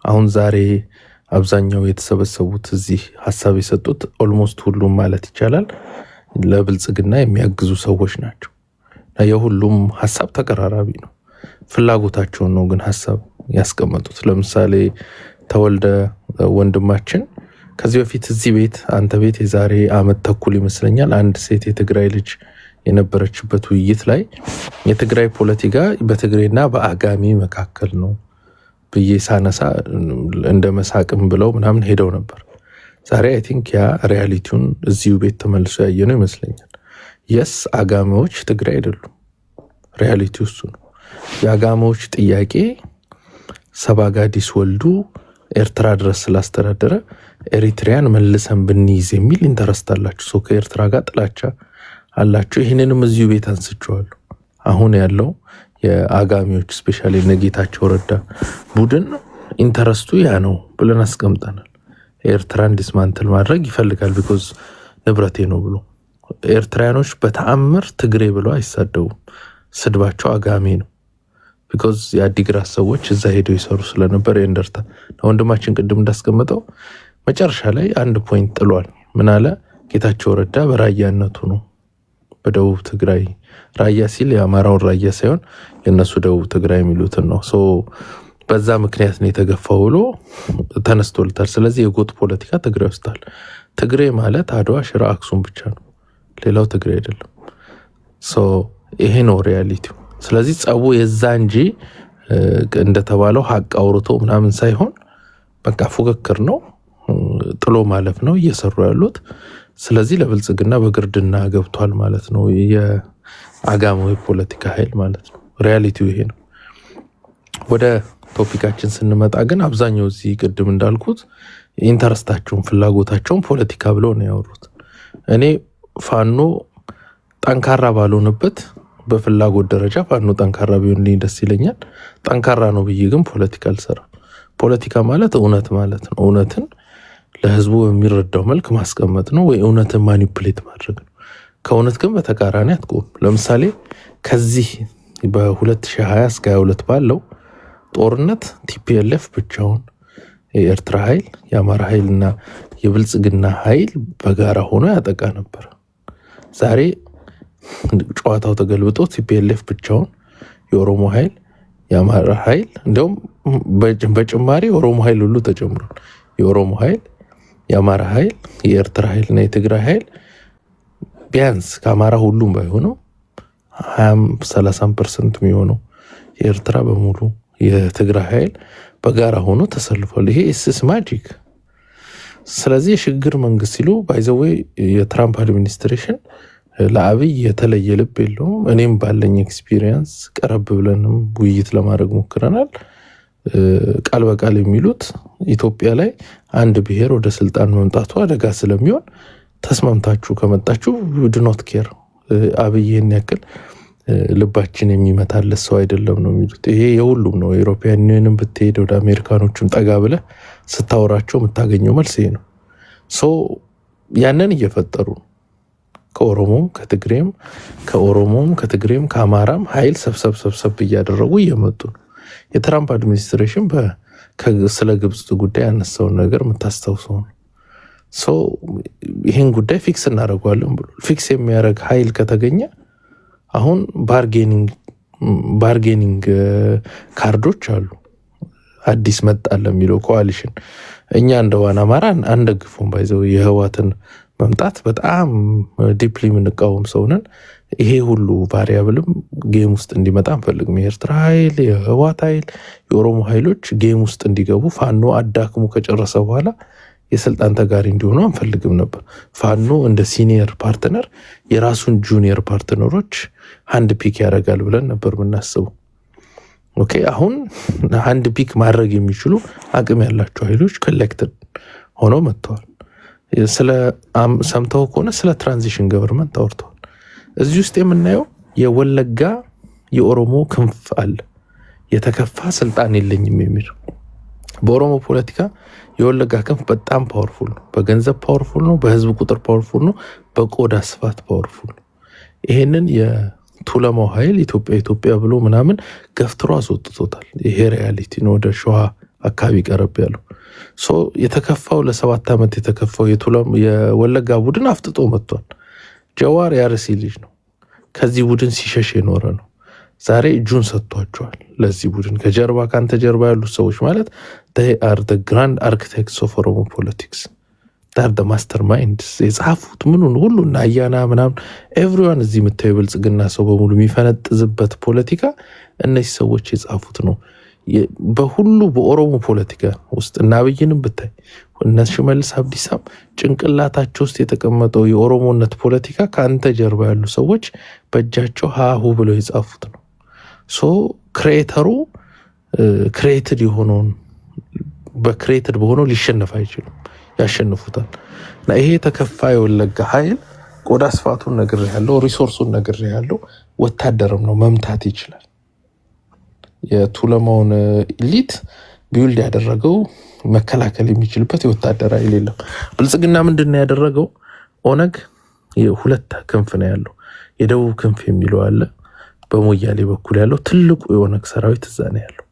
አሁን ዛሬ አብዛኛው የተሰበሰቡት እዚህ ሐሳብ የሰጡት ኦልሞስት ሁሉም ማለት ይቻላል ለብልጽግና የሚያግዙ ሰዎች ናቸው። የሁሉም ሐሳብ ተቀራራቢ ነው። ፍላጎታቸውን ነው ግን ሐሳብ ያስቀመጡት። ለምሳሌ ተወልደ ወንድማችን ከዚህ በፊት እዚህ ቤት አንተ ቤት የዛሬ አመት ተኩል ይመስለኛል አንድ ሴት የትግራይ ልጅ የነበረችበት ውይይት ላይ የትግራይ ፖለቲካ በትግሬና በአጋሚ መካከል ነው ብዬ ሳነሳ እንደ መሳቅም ብለው ምናምን ሄደው ነበር። ዛሬ አይ ቲንክ ያ ሪያሊቲውን እዚሁ ቤት ተመልሶ ያየነው ይመስለኛል። የስ አጋሚዎች ትግራይ አይደሉም። ሪያሊቲው እሱ ነው። የአጋሚዎች ጥያቄ ሰባጋዲስ ወልዱ ኤርትራ ድረስ ስላስተዳደረ ኤሪትሪያን መልሰን ብንይዝ የሚል ኢንተረስት አላችሁ። ሰው ከኤርትራ ጋር ጥላቻ አላችሁ። ይህንንም እዚሁ ቤት አንስቼዋለሁ። አሁን ያለው የአጋሚዎች ስፔሻሊ ነጌታቸው ረዳ ቡድን ኢንተረስቱ ያ ነው ብለን አስቀምጠናል። ኤርትራን ዲስማንትል ማድረግ ይፈልጋል ቢኮዝ ንብረቴ ነው ብሎ። ኤርትራያኖች በተአምር ትግሬ ብለው አይሳደቡም። ስድባቸው አጋሚ ነው። ቢኮዝ የአዲግራት ሰዎች እዛ ሄደው ይሰሩ ስለነበር የእንደርታ ወንድማችን ቅድም እንዳስቀምጠው መጨረሻ ላይ አንድ ፖይንት ጥሏል። ምን አለ? ጌታቸው ረዳ በራያነቱ ነው በደቡብ ትግራይ ራያ ሲል የአማራውን ራያ ሳይሆን የነሱ ደቡብ ትግራይ የሚሉትን ነው። ሶ በዛ ምክንያት ነው የተገፋው ብሎ ተነስቶልታል። ስለዚህ የጎጥ ፖለቲካ ትግራይ ውስጣል። ትግሬ ማለት አድዋ፣ ሽራ፣ አክሱም ብቻ ነው። ሌላው ትግሬ አይደለም። ሶ ይሄ ነው ሪያሊቲው። ስለዚህ ጸቡ የዛ እንጂ እንደተባለው ሀቅ አውርቶ ምናምን ሳይሆን በቃ ፉክክር ነው፣ ጥሎ ማለፍ ነው እየሰሩ ያሉት። ስለዚህ ለብልጽግና በግርድና ገብቷል ማለት ነው። የአጋማዊ ፖለቲካ ኃይል ማለት ነው። ሪያሊቲው ይሄ ነው። ወደ ቶፒካችን ስንመጣ ግን አብዛኛው እዚህ ቅድም እንዳልኩት ኢንተረስታቸውን ፍላጎታቸውን ፖለቲካ ብለው ነው ያወሩት። እኔ ፋኖ ጠንካራ ባልሆነበት በፍላጎት ደረጃ ፋኖ ጠንካራ ቢሆንልኝ ደስ ይለኛል። ጠንካራ ነው ብዬ ግን ፖለቲካ አልሰራም። ፖለቲካ ማለት እውነት ማለት ነው። እውነትን ለህዝቡ በሚረዳው መልክ ማስቀመጥ ነው ወይ እውነትን ማኒፕሌት ማድረግ ነው። ከእውነት ግን በተቃራኒ አትቆም። ለምሳሌ ከዚህ በ2020 እስከ 22 ባለው ጦርነት ቲፒኤልኤፍ ብቻውን የኤርትራ ኃይል፣ የአማራ ኃይልና የብልጽግና ኃይል በጋራ ሆኖ ያጠቃ ነበር። ዛሬ ጨዋታው ተገልብጦ ቲፒኤልኤፍ ብቻውን፣ የኦሮሞ ኃይል፣ የአማራ ኃይል እንዲሁም በጭማሪ የኦሮሞ ኃይል ሁሉ ተጨምሯል። የኦሮሞ ኃይል፣ የአማራ ኃይል፣ የኤርትራ ኃይልና የትግራይ ኃይል ቢያንስ ከአማራ ሁሉም ባይሆነው 20-30% የሚሆነው የኤርትራ በሙሉ የትግራይ ኃይል በጋራ ሆኖ ተሰልፏል። ይሄ ኢስስ ማጂክ። ስለዚህ የሽግግር መንግስት ሲሉ ባይዘዌ የትራምፕ አድሚኒስትሬሽን ለአብይ የተለየ ልብ የለውም። እኔም ባለኝ ኤክስፒሪየንስ ቀረብ ብለንም ውይይት ለማድረግ ሞክረናል። ቃል በቃል የሚሉት ኢትዮጵያ ላይ አንድ ብሔር ወደ ስልጣን መምጣቱ አደጋ ስለሚሆን ተስማምታችሁ ከመጣችሁ ዱ ኖት ኬር፣ አብይን ያክል ልባችን የሚመታለት ሰው አይደለም ነው የሚሉት። ይሄ የሁሉም ነው። የኢሮፒያን ዩኒየንን ብትሄድ ወደ አሜሪካኖቹን ጠጋ ብለህ ስታወራቸው የምታገኘው መልስ ይሄ ነው። ሶ ያንን እየፈጠሩ ከኦሮሞም ከትግሬም ከኦሮሞም ከትግሬም ከአማራም ኃይል ሰብሰብ እያደረጉ እየመጡ ነው። የትራምፕ አድሚኒስትሬሽን ስለ ግብፅ ጉዳይ ያነሳውን ነገር የምታስታውሰው ነው። ይህን ጉዳይ ፊክስ እናደርገዋለን ብሎ ፊክስ የሚያደርግ ኃይል ከተገኘ አሁን ባርጌኒንግ ካርዶች አሉ። አዲስ መጣለ የሚለው ኮአሊሽን እኛ እንደ ዋና አማራ አንደግፉም። ባይዘው የህዋትን መምጣት በጣም ዲፕሊ የምንቃወም ሰውነን። ይሄ ሁሉ ቫሪያብልም ጌም ውስጥ እንዲመጣ አንፈልግም። የኤርትራ ኃይል፣ የህዋት ኃይል፣ የኦሮሞ ኃይሎች ጌም ውስጥ እንዲገቡ ፋኖ አዳክሙ ከጨረሰ በኋላ የስልጣን ተጋሪ እንዲሆኑ አንፈልግም ነበር። ፋኖ እንደ ሲኒየር ፓርትነር የራሱን ጁኒየር ፓርትነሮች አንድ ፒክ ያደርጋል ብለን ነበር የምናስበው። ኦኬ፣ አሁን አንድ ፒክ ማድረግ የሚችሉ አቅም ያላቸው ኃይሎች ኮሌክትድ ሆነው መጥተዋል። ሰምተው ከሆነ ስለ ትራንዚሽን ገቨርንመንት አውርተዋል። እዚህ ውስጥ የምናየው የወለጋ የኦሮሞ ክንፍ አለ፣ የተከፋ ስልጣን የለኝም የሚል። በኦሮሞ ፖለቲካ የወለጋ ክንፍ በጣም ፓወርፉል ነው። በገንዘብ ፓወርፉል ነው፣ በህዝብ ቁጥር ፓወርፉል ነው፣ በቆዳ ስፋት ፓወርፉል ነው። ይሄንን የቱለማው ኃይል ኢትዮጵያ ብሎ ምናምን ገፍትሮ አስወጥቶታል። ይሄ ሪያሊቲ ነው። ወደ ሸዋ አካባቢ ቀረብ ያለው የተከፋው ለ7 ዓመት የተከፋው የወለጋ ቡድን አፍጥጦ መጥቷል። ጀዋር ያርሲ ልጅ ነው። ከዚህ ቡድን ሲሸሽ የኖረ ነው። ዛሬ እጁን ሰጥቷቸዋል ለዚህ ቡድን። ከጀርባ ካንተ ጀርባ ያሉት ሰዎች ማለት they are the grand architects of Oromo politics. they are the masterminds የጻፉት ምኑን ሁሉና አያና ምናምን ኤቭሪዋን እዚህ የምታየው ብልጽግና ሰው በሙሉ የሚፈነጥዝበት ፖለቲካ እነዚህ ሰዎች የጻፉት ነው። በሁሉ በኦሮሞ ፖለቲካ ውስጥ እና አብይንም ብታይ እነ ሽመልስ አብዲሳም ጭንቅላታቸው ውስጥ የተቀመጠው የኦሮሞነት ፖለቲካ ካንተ ጀርባ ያሉ ሰዎች በእጃቸው ሃሁ ብለው የጻፉት ነው። ክሬተሩ ክሬትድ የሆነውን በክሬትድ በሆነው ሊሸነፍ አይችልም፣ ያሸንፉታል። እና ይሄ ተከፋይ የወለጋ ኃይል ቆዳ ስፋቱን ነገር ያለው ሪሶርሱን ነገር ያለው ወታደርም ነው፣ መምታት ይችላል። የቱለማውን ኢሊት ቢውልድ ያደረገው መከላከል የሚችልበት የወታደር ኃይል የለም። ብልጽግና ምንድነው ያደረገው? ኦነግ የሁለት ክንፍ ነው ያለው። የደቡብ ክንፍ የሚለው አለ፣ በሞያሌ በኩል ያለው ትልቁ የኦነግ ሰራዊት እዛ ነው ያለው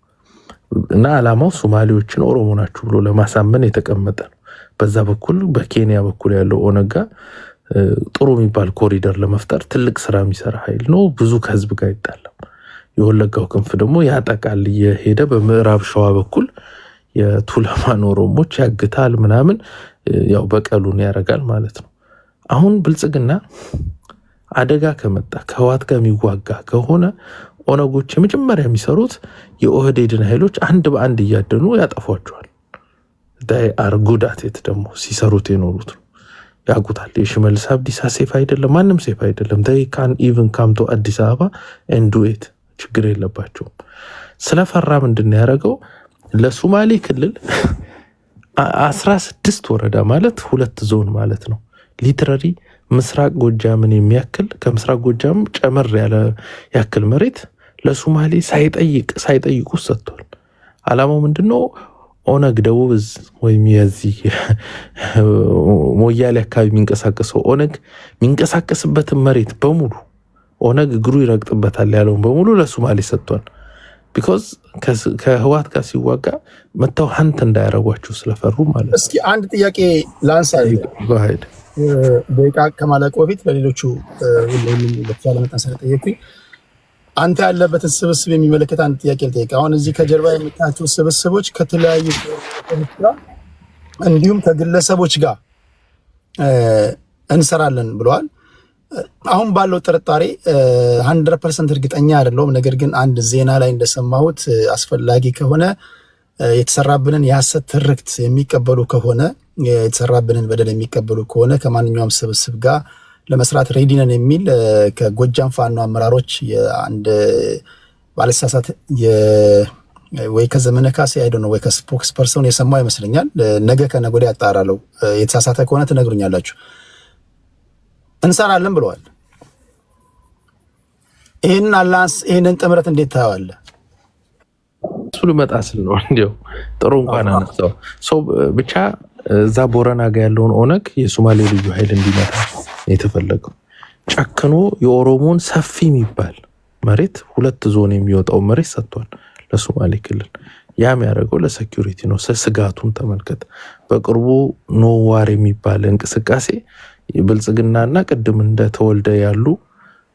እና አላማው ሶማሌዎችን ኦሮሞ ናችሁ ብሎ ለማሳመን የተቀመጠ ነው። በዛ በኩል በኬንያ በኩል ያለው ኦነግ ጥሩ የሚባል ኮሪደር ለመፍጠር ትልቅ ስራ የሚሰራ ኃይል ነው። ብዙ ከህዝብ ጋር ይጣላል። የወለጋው ክንፍ ደግሞ ያጠቃል የሄደ በምዕራብ ሸዋ በኩል የቱለማን ኦሮሞች ያግታል ምናምን፣ ያው በቀሉን ያረጋል ማለት ነው። አሁን ብልጽግና አደጋ ከመጣ ከህወሓት ጋር የሚዋጋ ከሆነ ኦነጎች የመጀመሪያ የሚሰሩት የኦህዴድን ኃይሎች አንድ በአንድ እያደኑ ያጠፏቸዋል። ዳይ አር ጉዳቴት ደግሞ ሲሰሩት የኖሩት ነው፣ ያጉታል። የሽመልስ አብዲሳ ሴፍ አይደለም፣ ማንም ሴፍ አይደለም። ዳይ ካን ኢቭን ካም ቱ አዲስ አበባ ኤንድ ዱ ኢት፣ ችግር የለባቸውም። ስለፈራ ምንድን ያደረገው ለሶማሌ ክልል 16 ወረዳ ማለት 2 ዞን ማለት ነው። ሊትራሪ ምስራቅ ጎጃምን የሚያክል ከምስራቅ ጎጃም ጨመር ያለ ያክል መሬት ለሶማሌ ሳይጠይቁ ሰጥቷል። አላማው ምንድነው? ኦነግ ደቡብ እዝ ወይም የዚህ ሞያሌ አካባቢ የሚንቀሳቀሰው ኦነግ የሚንቀሳቀስበትን መሬት በሙሉ ኦነግ እግሩ ይረግጥበታል ያለውን በሙሉ ለሶማሌ ሰጥቷል። ቢኮዝ ከህወሓት ጋር ሲዋጋ መተው ሀንት እንዳያረጓቸው ስለፈሩ ማለት ነው። እስኪ አንድ ጥያቄ ላንሳ ባይድ ደቂቃ ከማለቁ በፊት ለሌሎቹ ሁሉም በተቻለ መጠን ስለጠየቁኝ አንተ ያለበትን ስብስብ የሚመለከት አንድ ጥያቄ ልጠይቅ። አሁን እዚህ ከጀርባ የምታያቸው ስብስቦች ከተለያዩ እንዲሁም ከግለሰቦች ጋር እንሰራለን ብለዋል። አሁን ባለው ጥርጣሬ 100% እርግጠኛ አይደለሁም። ነገር ግን አንድ ዜና ላይ እንደሰማሁት አስፈላጊ ከሆነ የተሰራብንን የሐሰት ትርክት የሚቀበሉ ከሆነ የተሰራብንን በደል የሚቀበሉ ከሆነ ከማንኛውም ስብስብ ጋር ለመስራት ሬዲ ነን የሚል ከጎጃም ፋኖ አመራሮች የአንድ ባለሳሳት ወይ ከዘመነ ካሴ አይደው ነው ወይ ከስፖክስ ፐርሰን የሰማው ይመስለኛል። ነገ ከነገ ወዲያ ያጣራለው። የተሳሳተ ከሆነ ትነግሩኛላችሁ። እንሰራለን ብለዋል። ይሄንን አላንስ ይሄንን ጥምረት እንዴት ታያዋለህ? እሱ ልመጣ ስል ነው እንዲያው ጥሩ እንኳን አነሳው ሰው ብቻ እዛ ቦረና ጋር ያለውን ኦነግ የሶማሌ ልዩ ኃይል እንዲመታ የተፈለገው ጨክኖ የኦሮሞን ሰፊ የሚባል መሬት 2 ዞን የሚወጣው መሬት ሰጥቷል ለሶማሌ ክልል። ያም ያደረገው ለሴኩሪቲ ነው። ስጋቱን ተመልከት። በቅርቡ ኖዋር የሚባል እንቅስቃሴ ብልጽግናና ቅድም እንደተወልደ ያሉ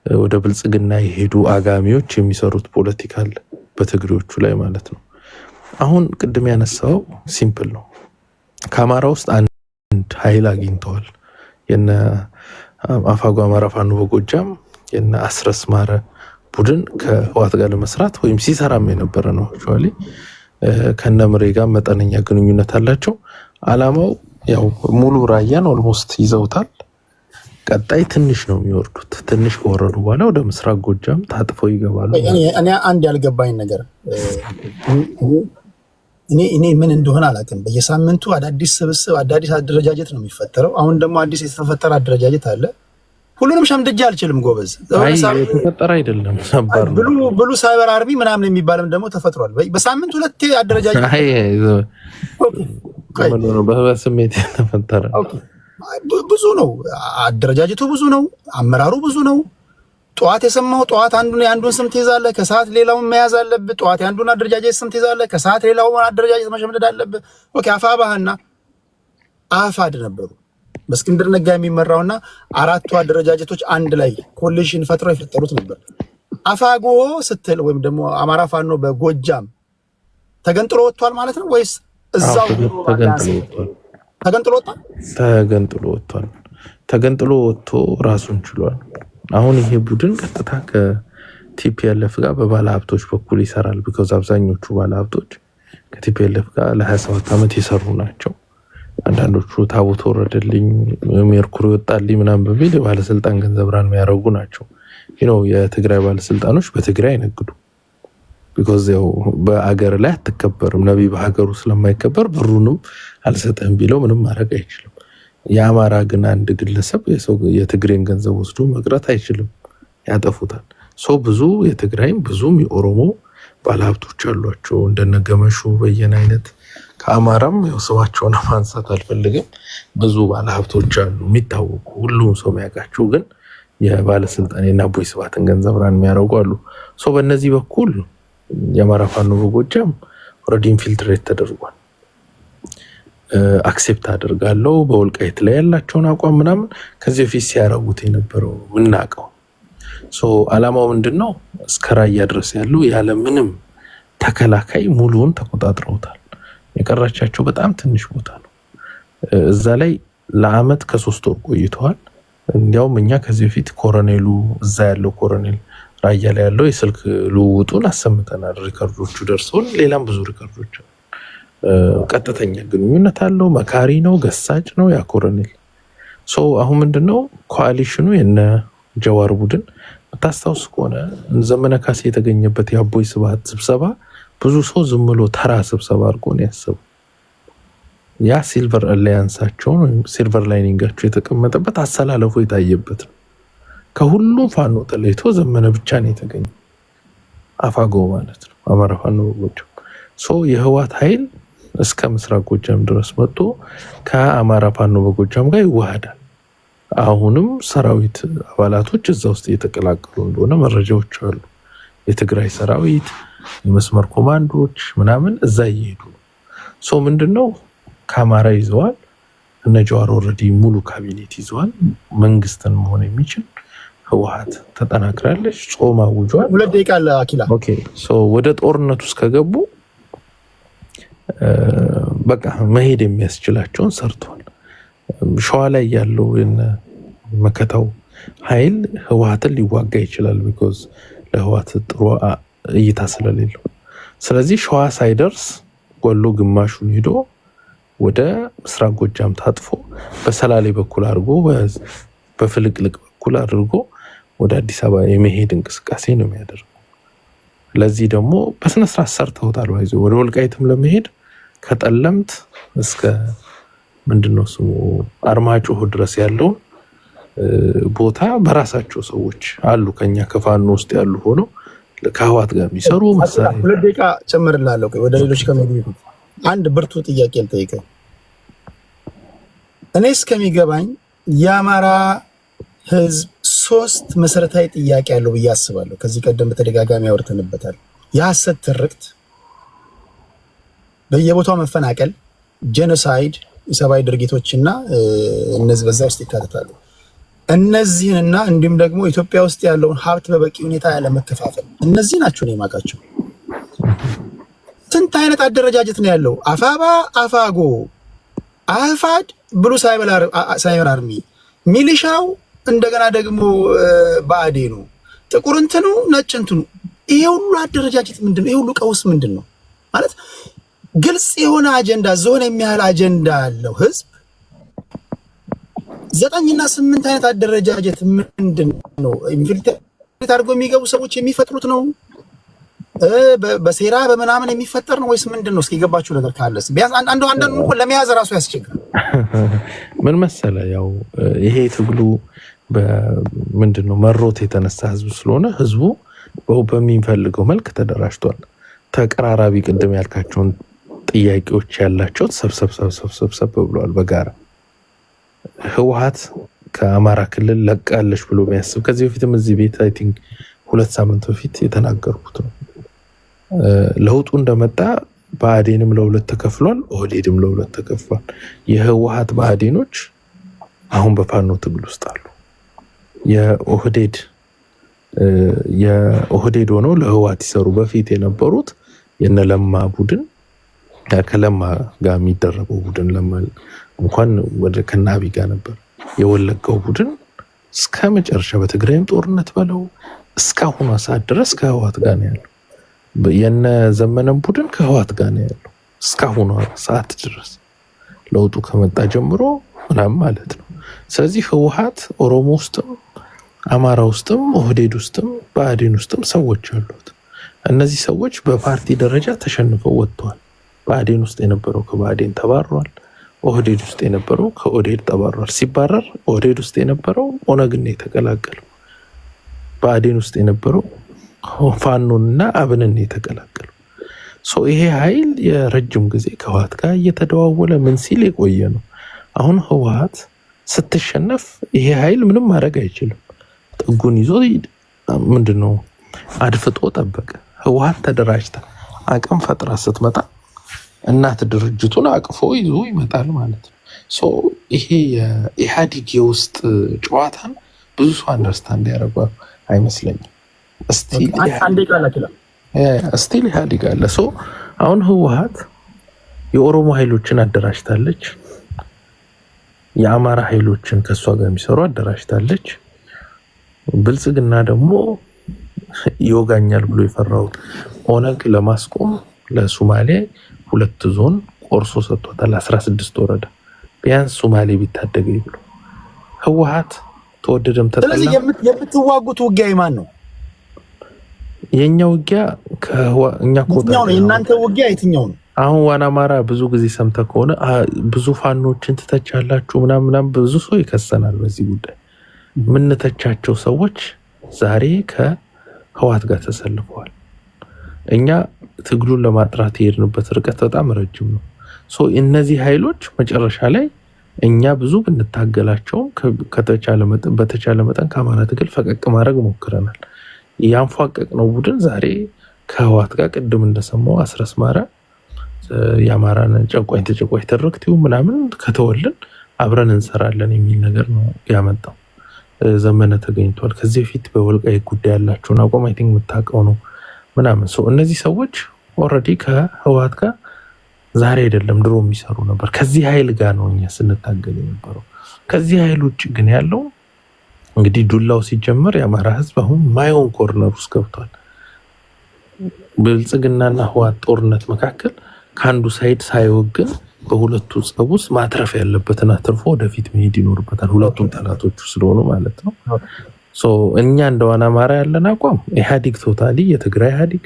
ወደ ብልጽግና የሄዱ አጋሚዎች የሚሰሩት ፖለቲካ አለ በትግሬዎቹ ላይ ማለት ነው። አሁን ቅድም ያነሳው ሲምፕል ነው። ከአማራ ውስጥ አንድ ኃይል አግኝተዋል። የነ አፋጎ አማራ ፋኖ በጎጃም የነ አስረስ ማረ ቡድን ከህወሓት ጋር ለመስራት ወይም ሲሰራም የነበረ ነው። አክቹአሊ ከነምሬ ጋር መጠነኛ ግንኙነት አላቸው። አላማው ያው ሙሉ ራያን ኦልሞስት ይዘውታል። ቀጣይ ትንሽ ነው የሚወርዱት። ትንሽ ከወረዱ በኋላ ወደ ምስራቅ ጎጃም ታጥፈው ይገባሉ። እኔ አንድ ያልገባኝ ነገር እኔ ምን እንደሆነ አላውቅም። በየሳምንቱ አዳዲስ ስብስብ አዳዲስ አደረጃጀት ነው የሚፈጠረው። አሁን ደግሞ አዲስ የተፈጠረ አደረጃጀት አለ። ሁሉንም ሸምድጄ አልችልም ጎበዝ። የተፈጠረ አይደለም ነበር ብሉ ሳይበር አርሚ ምናምን የሚባልም ደግሞ ተፈጥሯል። በሳምንት 2 አደረጃጀት በስሜት የተፈጠረ ብዙ ነው። አደረጃጀቱ ብዙ ነው። አመራሩ ብዙ ነው። ጠዋት የሰማው ጠዋት አንዱን ስም ትይዛለህ፣ ከሰዓት ሌላውን መያዝ አለብህ። ጠዋት አንዱን አደረጃጀት ስም ትይዛለህ፣ ከሰዓት ሌላውን አደረጃጀት መሸምደድ አለብህ። ኦኬ አፋብኃና አፋድ ነበሩ በእስክንድር ነጋ የሚመራውና አራቱ አደረጃጀቶች አንድ ላይ ኮሊሽን ፈጥረው የፈጠሩት ነበር። አፋጎ ስትል ወይም ደግሞ አማራ ፋኖ በጎጃም ተገንጥሎ ወጥቷል ማለት ነው ወይስ እዛው ተገንጥሎ ወጥቷል? ተገንጥሎ ወጥቶ ራሱን ችሏል። አሁን ይሄ ቡድን ቀጥታ ከቲፒኤልኤፍ ጋር በባለ ሀብቶች በኩል ይሰራል። ቢኮዝ አብዛኞቹ ባለ ሀብቶች ከቲፒኤልኤፍ ጋር ለ27 ዓመት የሰሩ ናቸው። አንዳንዶቹ ታቦት ወረደልኝ፣ ሜርኩሪ ወጣልኝ ምናምን በሚል የባለስልጣን ገንዘብ ራን የሚያደርጉ ናቸው። የትግራይ ባለስልጣኖች በትግራይ አይነግዱ። ቢኮዝ ያው በአገር ላይ አትከበርም። ነቢይ በሀገሩ ስለማይከበር ብሩንም አልሰጠህም ቢለው ምንም ማድረግ አይችልም። የአማራ ግን አንድ ግለሰብ የትግሬን ገንዘብ ወስዶ መቅረት አይችልም፣ ያጠፉታል። ብዙ የትግራይም ብዙም የኦሮሞ ባለሀብቶች አሏቸው እንደነገመሹ በየነ አይነት። ከአማራም ያው ስማቸውን ማንሳት አልፈልግም፣ ብዙ ባለሀብቶች አሉ የሚታወቁ ሁሉም ሰው የሚያውቃቸው፣ ግን የባለስልጣን የአቦይ ስብሃትን ገንዘብ ራን የሚያደርጉ አሉ። በእነዚህ በኩል የአማራ ፋኖ በጎጃም ኦልሬዲ ኢንፊልትሬት ተደርጓል። አክሴፕት አድርጋለሁ በወልቃይት ላይ ያላቸውን አቋም ምናምን ከዚህ በፊት ሲያረጉት የነበረው ምናቀው። አላማው ምንድነው? እስከ ራያ ድረስ ያሉ ያለ ምንም ተከላካይ ሙሉውን ተቆጣጥረውታል። የቀራቻቸው በጣም ትንሽ ቦታ ነው። እዛ ላይ ለአመት ከ3 ወር ቆይተዋል። እንዲያውም እኛ ከዚህ በፊት ኮሎኔሉ እዛ ያለው ኮሎኔል ራያ ላይ ያለው የስልክ ልውውጡን አሰምተናል። ሪከርዶቹ ደርሰውን ሌላም ብዙ ሪከርዶች ቀጥተኛ ግንኙነት አለው። መካሪ ነው፣ ገሳጭ ነው ያ ኮሎኔል። አሁን ምንድነው ኮአሊሽኑ የነ ጀዋር ቡድን ታስታውስ ከሆነ ዘመነ ካሴ የተገኘበት የአቦይ ስብሃት ስብሰባ ብዙ ሰው ዝም ብሎ ተራ ስብሰባ አድርጎ ነው ያሰበው። ያ ሲልቨር አላያንሳቸውን ወይም ሲልቨር ላይኒንጋቸው የተቀመጠበት አሰላለፉ የታየበት ነው። ከሁሉም ፋኖ ተለይቶ ዘመነ ብቻ ነው የተገኘ፣ አፋጎ ማለት ነው አማራ ፋኖ በጎጃም። የህወሓት ኃይል እስከ ምስራቅ ጎጃም ድረስ መጥቶ ከአማራ ፋኖ በጎጃም ጋር ይዋሃዳል። አሁንም ሰራዊት አባላቶች እዛ ውስጥ እየተቀላቀሉ እንደሆነ መረጃዎች አሉ። የትግራይ ሰራዊት የመስመር ኮማንዶች ምናምን እዛ እየሄዱ ነው። ምንድነው ከአማራ ይዘዋል። እነ ጀዋር ኦልሬዲ ሙሉ ካቢኔት ይዘዋል። መንግስትን መሆን የሚችል ህወሓት ተጠናክራለች። ጾም አውጇል። 2 ደቂቃ አለ አኪላ። ኦኬ ወደ ጦርነት ውስጥ ከገቡ በቃ መሄድ የሚያስችላቸውን ሰርቷል። ሸዋ ላይ ያለው መከታው ኃይል ህወሓትን ሊዋጋ ይችላል። ቢኮዝ ለህወሓት ጥሩ እይታ ስለሌለው፣ ስለዚህ ሸዋ ሳይደርስ ወሎ ግማሹን ሄዶ ወደ ምስራቅ ጎጃም ታጥፎ በሰላሌ በኩል አድርጎ በፍልቅልቅ በኩል አድርጎ ወደ አዲስ አበባ የመሄድ እንቅስቃሴ ነው የሚያደርገው። ለዚህ ደግሞ በስነ ስርዓት ሰርተውታል። ወደ ወልቃይትም ለመሄድ ከጠለምት እስከ ምንድነው ስሙ አርማጭሆ ድረስ ያለው ቦታ በራሳቸው ሰዎች አሉ፣ ከኛ ከፋኖ ውስጥ ያሉ ሆነው ከህወሓት ጋር የሚሰሩ መሳሪያ። 2 ደቂቃ ጨምርላለሁ። ወደ ሌሎች ከመግቢቱ አንድ ብርቱ ጥያቄ ልጠይቅህ። እኔ እስከሚገባኝ የአማራ ህዝብ 3 መሰረታዊ ጥያቄ አለው ብዬ አስባለሁ። ከዚህ ቀደም በተደጋጋሚ አውርተንበታል። የሐሰት ትርክት፣ በየቦታው መፈናቀል፣ ጄኖሳይድ፣ የሰብአዊ ድርጊቶችና እነዚህ በዛ ውስጥ ይካተታሉ። እነዚህንና እንዲሁም ደግሞ ኢትዮጵያ ውስጥ ያለውን ሀብት በበቂ ሁኔታ ያለመከፋፈል፣ እነዚህ ናቸው ነው የማውቃቸው። ስንት አይነት አደረጃጀት ነው ያለው? አፋባ፣ አፋጎ፣ አፋድ፣ ብሉ ሳይበር አርሚ፣ ሚሊሻው፣ እንደገና ደግሞ ብአዴኑ፣ ጥቁር እንትኑ፣ ነጭ እንትኑ። ይሄ ሁሉ አደረጃጀት ምንድነው? ይሄ ሁሉ ቀውስ ምንድነው? ማለት ግልጽ የሆነ አጀንዳ ዞን የሚያህል አጀንዳ ያለው ህዝብ 9 እና 8 አይነት አደረጃጀት ምንድነው? ኢንፊልትሬት አድርገው የሚገቡ ሰዎች የሚፈጥሩት ነው? በሴራ በምናምን የሚፈጠር ነው ወይስ ምንድነው? እስኪ የገባችሁ ነገር ካለ ቢያንስ አንዳንዱ እንኳን ለመያዝ ራሱ ያስቸግራል። ምን መሰለ፣ ያው ይሄ ትግሉ ምንድነው መሮት የተነሳ ህዝብ ስለሆነ ህዝቡ በሚፈልገው መልክ ተደራጅቷል። ተቀራራቢ ቅድም ያልካቸውን ጥያቄዎች ያላቸው ሰብሰብ ብለዋል በጋራ። ህወሓት ከአማራ ክልል ለቃለሽ ብሎ የሚያስብ ከዚህ በፊትም እዚህ ቤት አይ ቲንክ 2 ሳምንት በፊት የተናገርኩት ነው። ለውጡ እንደመጣ ብአዴንም ለሁለት ተከፍሏል፣ ኦህዴድም ለሁለት ተከፍሏል። የህወሓት ብአዴኖች አሁን በፋኖ ትግል ውስጥ አሉ። የኦህዴድ ሆነው ለህወሓት ይሰሩ በፊት የነበሩት የነለማ ቡድን ከለማ ጋር የሚደረገው ቡድን እንኳን ወደ ከናቢ ጋር ነበር የወለጋው ቡድን እስከ መጨረሻ በትግራይም ጦርነት በለው እስካሁን ሰዓት ድረስ ከህወሓት ጋር ነው ያለው። የነ ዘመነም ቡድን ከህወሓት ጋር ነው ያለው እስካሁን ሰዓት ድረስ ለውጡ ከመጣ ጀምሮ ምናምን ማለት ነው። ስለዚህ ህወሓት ኦሮሞ ውስጥም አማራ ውስጥም ኦህዴድ ውስጥም ብአዴን ውስጥም ሰዎች አሉት። እነዚህ ሰዎች በፓርቲ ደረጃ ተሸንፈው ወጥተዋል። ብአዴን ውስጥ የነበረው ከብአዴን ተባሯል። ኦህዴድ ውስጥ የነበረው ከኦህዴድ ተባሯል። ሲባረር ኦህዴድ ውስጥ የነበረው ኦነግን የተቀላቀለው፣ ብአዴን ውስጥ የነበረው ፋኖንና አብንን የተቀላቀለው። ይሄ ኃይል የረጅም ጊዜ ከህወሓት ጋር እየተደዋወለ ምን ሲል የቆየ ነው። አሁን ህወሓት ስትሸነፍ ይሄ ኃይል ምንም ማድረግ አይችልም። ጥጉን ይዞ ምንድነው አድፍጦ ጠበቀ። ህወሓት ተደራጅታ አቅም ፈጥራ ስትመጣ እናት ድርጅቱን አቅፎ ይዞ ይመጣል ማለት ነው። ይሄ የኢህአዴግ የውስጥ ጨዋታን ብዙ ሰው አንደርስታንድ ያደርገው አይመስለኝም። ስቲል ኢህአዴግ አለ። አሁን ህወሓት የኦሮሞ ኃይሎችን አደራጅታለች፣ የአማራ ኃይሎችን ከሷ ጋር የሚሰሩ አደራጅታለች። ብልጽግና ደግሞ ይወጋኛል ብሎ የፈራው ኦነግ ለማስቆም ለሶማሌ 2 ዞን ቆርሶ ሰጥቷል። 16 ወረዳ ቢያንስ ሶማሌ ቢታደገኝ ብሎ ህወሓት ተወደደም ተጠላ። ስለዚህ የምትዋጉት ውጊያ የማን ነው? የኛ ውጊያ ከእኛ ኮታ ነው። የእናንተ ውጊያ የትኛው ነው? አሁን ዋና አማራ ብዙ ጊዜ ሰምተ ከሆነ ብዙ ፋኖችን ትተቻላችሁ ምናምን ብዙ ሰው ይከሰናል በዚህ ጉዳይ። ምንተቻቸው ሰዎች ዛሬ ከህወሓት ጋር ተሰልፈዋል። እኛ ትግሉን ለማጥራት የሄድንበት ርቀት በጣም ረጅም ነው። እነዚህ ኃይሎች መጨረሻ ላይ እኛ ብዙ ብንታገላቸው በተቻለ መጠን ከአማራ ትግል ፈቀቅ ማድረግ ሞክረናል። ያንፏቀቅነው ቡድን ዛሬ ከህወሓት ጋር ቅድም እንደሰማው አስረስማራ የአማራን ጨቋኝ ተጨቋኝ ተረክቲው ምናምን ከተወልን አብረን እንሰራለን የሚል ነገር ነው ያመጣው። ዘመነ ተገኝቷል። ከዚህ በፊት በወልቃይት ጉዳይ ያላችሁን አቋም አይ ቲንክ የምታውቀው ነው ምናምን። እነዚህ ሰዎች ኦልሬዲ ከህወሓት ጋር ዛሬ አይደለም ድሮ የሚሰሩ ነበር። ከዚህ ኃይል ጋር ነው እኛ ስንታገል የነበረው። ከዚህ ኃይል ውጭ ግን ያለው እንግዲህ ዱላው ሲጀመር የአማራ ህዝብ አሁን ማይሆን ኮርነር ውስጥ ገብቷል። ብልጽግናና ህወሓት ጦርነት መካከል ከአንዱ ሳይድ ሳይወግን በሁለቱ ጸብ ውስጥ ማትረፍ ያለበትን አትርፎ ወደፊት መሄድ ይኖርበታል። ሁለቱም ጠላቶቹ ስለሆኑ ማለት ነው። እኛ እንደዋና አማራ ያለን አቋም ኢህአዴግ ቶታሊ የትግራይ ኢህአዴግ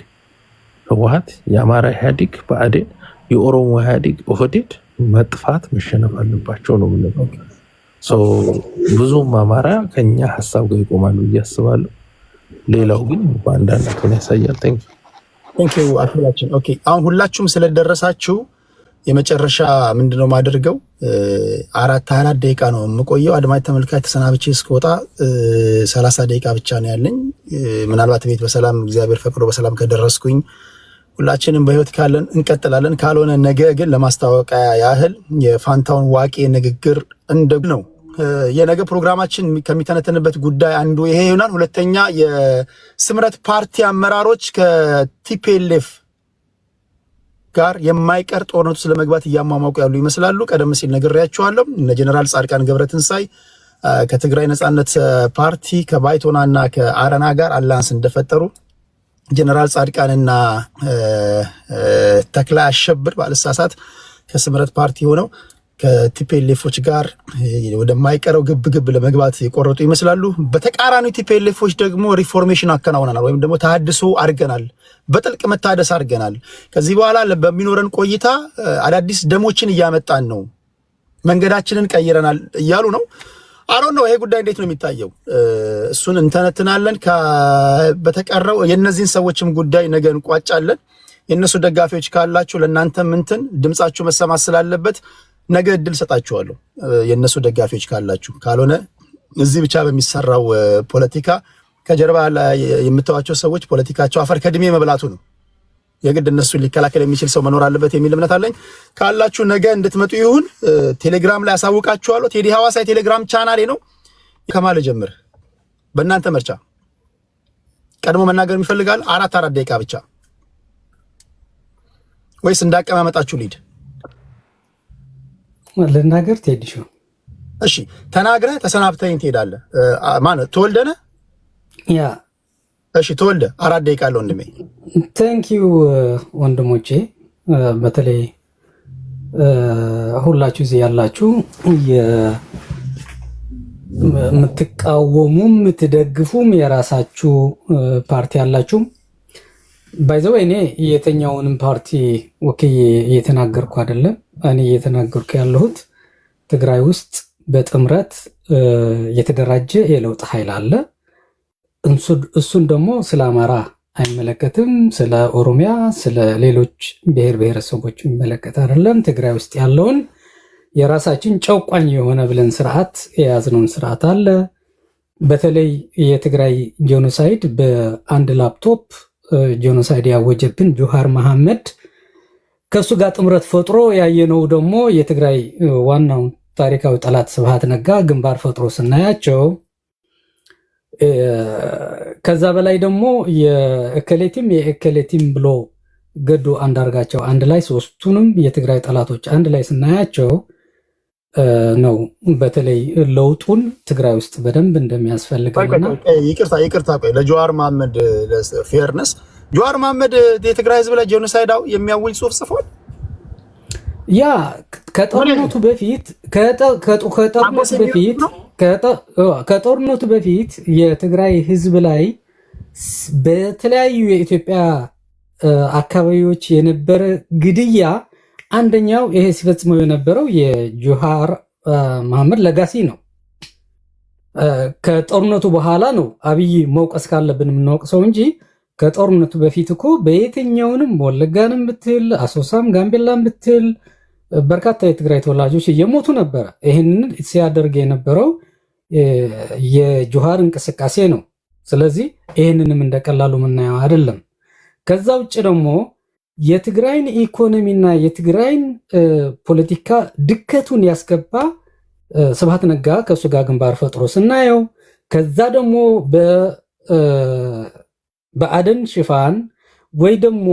ህወሓት፣ የአማራ ኢህአዴግ ብአዴን፣ የኦሮሞ ኢህአዴግ ኦህዴድ መጥፋት መሸነፍ አለባቸው ነው የምንለው። ብዙም አማራ ከኛ ሀሳብ ጋር ይቆማሉ ብዬ አስባለሁ። ሌላው ግን በአንዳንድ ያሳያል። ቴንኪው አክላችን። ኦኬ አሁን ሁላችሁም ስለደረሳችሁ የመጨረሻ ምንድነው ማደርገው 4 ደቂቃ ነው የምቆየው። አድማጭ ተመልካች ተሰናብቼ እስከወጣ 30 ደቂቃ ብቻ ነው ያለኝ። ምናልባት ቤት በሰላም እግዚአብሔር ፈቅዶ በሰላም ከደረስኩኝ ሁላችንም በህይወት ካለን እንቀጥላለን። ካልሆነ ነገ ግን ለማስታወቂያ ያህል የፋንታውን ዋቄ ንግግር ነው የነገ ፕሮግራማችን ከሚተነተንበት ጉዳይ አንዱ ይሄ ይሆናል። ሁለተኛ የስምረት ፓርቲ አመራሮች ከቲፒኤልኤፍ ጋር የማይቀር ጦርነቱ ስለመግባት እያሟሟቁ ያሉ ይመስላሉ። ቀደም ሲል ነግሬያቸዋለሁ። እነ ጀነራል ጻድቃን ገብረትንሳይ ከትግራይ ነጻነት ፓርቲ ከባይቶናና ከአረና ጋር አላንስ እንደፈጠሩ ጀነራል ጻድቃንና ተክላ አሸብር ባለሳሳት ከስምረት ፓርቲ ሆነው ከቲፒኤልኤፎች ጋር ወደማይቀረው ግብ ለመግባት የቆረጡ ይመስላሉ። በተቃራኒው ቲፒኤልኤፎች ደግሞ ሪፎርሜሽን አከናውናል ወይም ደግሞ ተሐድሶ አድርገናል፣ በጥልቅ መታደስ አድርገናል። ከዚህ በኋላ በሚኖረን ቆይታ አዳዲስ ደሞችን እያመጣን ነው፣ መንገዳችንን ቀይረናል እያሉ ነው። አሮን ነው። ይሄ ጉዳይ እንዴት ነው የሚታየው? እሱን እንተነትናለን። በተቀረው የነዚህን ሰዎችም ጉዳይ ነገ እንቋጫለን። የነሱ ደጋፊዎች ካላችሁ ለእናንተም እንትን ድምጻችሁ መሰማት ስላለበት ነገ እድል ሰጣችኋለሁ። የነሱ ደጋፊዎች ካላችሁ፣ ካልሆነ እዚህ ብቻ በሚሰራው ፖለቲካ ከጀርባ የምታዋቸው ሰዎች ፖለቲካቸው አፈር ከድሜ መብላቱ ነው። የግድ እነሱን ሊከላከል የሚችል ሰው መኖር አለበት የሚል እምነት አለኝ። ካላችሁ ነገ እንድትመጡ ይሁን። ቴሌግራም ላይ አሳውቃችኋለሁ። ቴዲ ሐዋሳ የቴሌግራም ቻናሌ ነው። ከማለ ጀምር በእናንተ ምርጫ ቀድሞ መናገር የሚፈልጋል 4 ደቂቃ ብቻ ወይስ እንዳቀማመጣችሁ ሊድ ልናገር? ቴዲሾ እሺ፣ ተናግረህ ተሰናብተኝ ትሄዳለህ። ማለት ተወልደነ ያ እሺ፣ ተወልደ 4 ደቂቃ አለው ወንድሜ። ቴንኪዩ ወንድሞቼ፣ በተለይ ሁላችሁ እዚህ ያላችሁ የምትቃወሙም የምትደግፉም የራሳችሁ ፓርቲ ያላችሁ ባይዘው እኔ የትኛውንም ፓርቲ ወክዬ እየተናገርኩ አይደለም። እኔ እየተናገርኩ ያለሁት ትግራይ ውስጥ በጥምረት የተደራጀ የለውጥ ኃይል አለ። እሱን ደግሞ ስለ አማራ አይመለከትም፣ ስለ ኦሮሚያ፣ ስለ ሌሎች ብሔር ብሔረሰቦች የሚመለከት አይደለም። ትግራይ ውስጥ ያለውን የራሳችን ጨቋኝ የሆነ ብለን ስርዓት የያዝነውን ስርዓት አለ። በተለይ የትግራይ ጄኖሳይድ በአንድ ላፕቶፕ ጄኖሳይድ ያወጀብን ጆሃር መሐመድ ከእሱ ጋር ጥምረት ፈጥሮ ያየነው ደግሞ የትግራይ ዋናው ታሪካዊ ጠላት ስብሃት ነጋ ግንባር ፈጥሮ ስናያቸው፣ ከዛ በላይ ደግሞ የእከሌቲም ብሎ ገዱ አንዳርጋቸው አንድ ላይ ሶስቱንም የትግራይ ጠላቶች አንድ ላይ ስናያቸው ነው በተለይ ለውጡን ትግራይ ውስጥ በደንብ እንደሚያስፈልገውና ይቅርታ ቆይ ለጆሃር መሐመድ ፌርነስ ጆሃር መሐመድ የትግራይ ህዝብ ላይ ጄኖሳይዳው የሚያውጅ ጽሁፍ ጽፏል። ያ ከጦርነቱ በፊት የትግራይ ህዝብ ላይ በተለያዩ የኢትዮጵያ አካባቢዎች የነበረ ግድያ አንደኛው ይሄ ሲፈጽመው የነበረው የጆሃር መሐመድ ለጋሲ ነው። ከጦርነቱ በኋላ ነው አብይ መውቀስ ካለብን የምናወቅሰው እንጂ ከጦርነቱ በፊት እኮ በየትኛውንም ወለጋንም ብትል አሶሳም ጋምቤላም ብትል በርካታ የትግራይ ተወላጆች እየሞቱ ነበረ። ይህንን ሲያደርግ የነበረው የጆሃር እንቅስቃሴ ነው። ስለዚህ ይህንንም እንደቀላሉ የምናየው አይደለም። ከዛ ውጭ ደግሞ የትግራይን ኢኮኖሚና የትግራይን ፖለቲካ ድከቱን ያስገባ ስብሃት ነጋ ከእሱ ጋር ግንባር ፈጥሮ ስናየው፣ ከዛ ደግሞ በአደን ሽፋን ወይ ደግሞ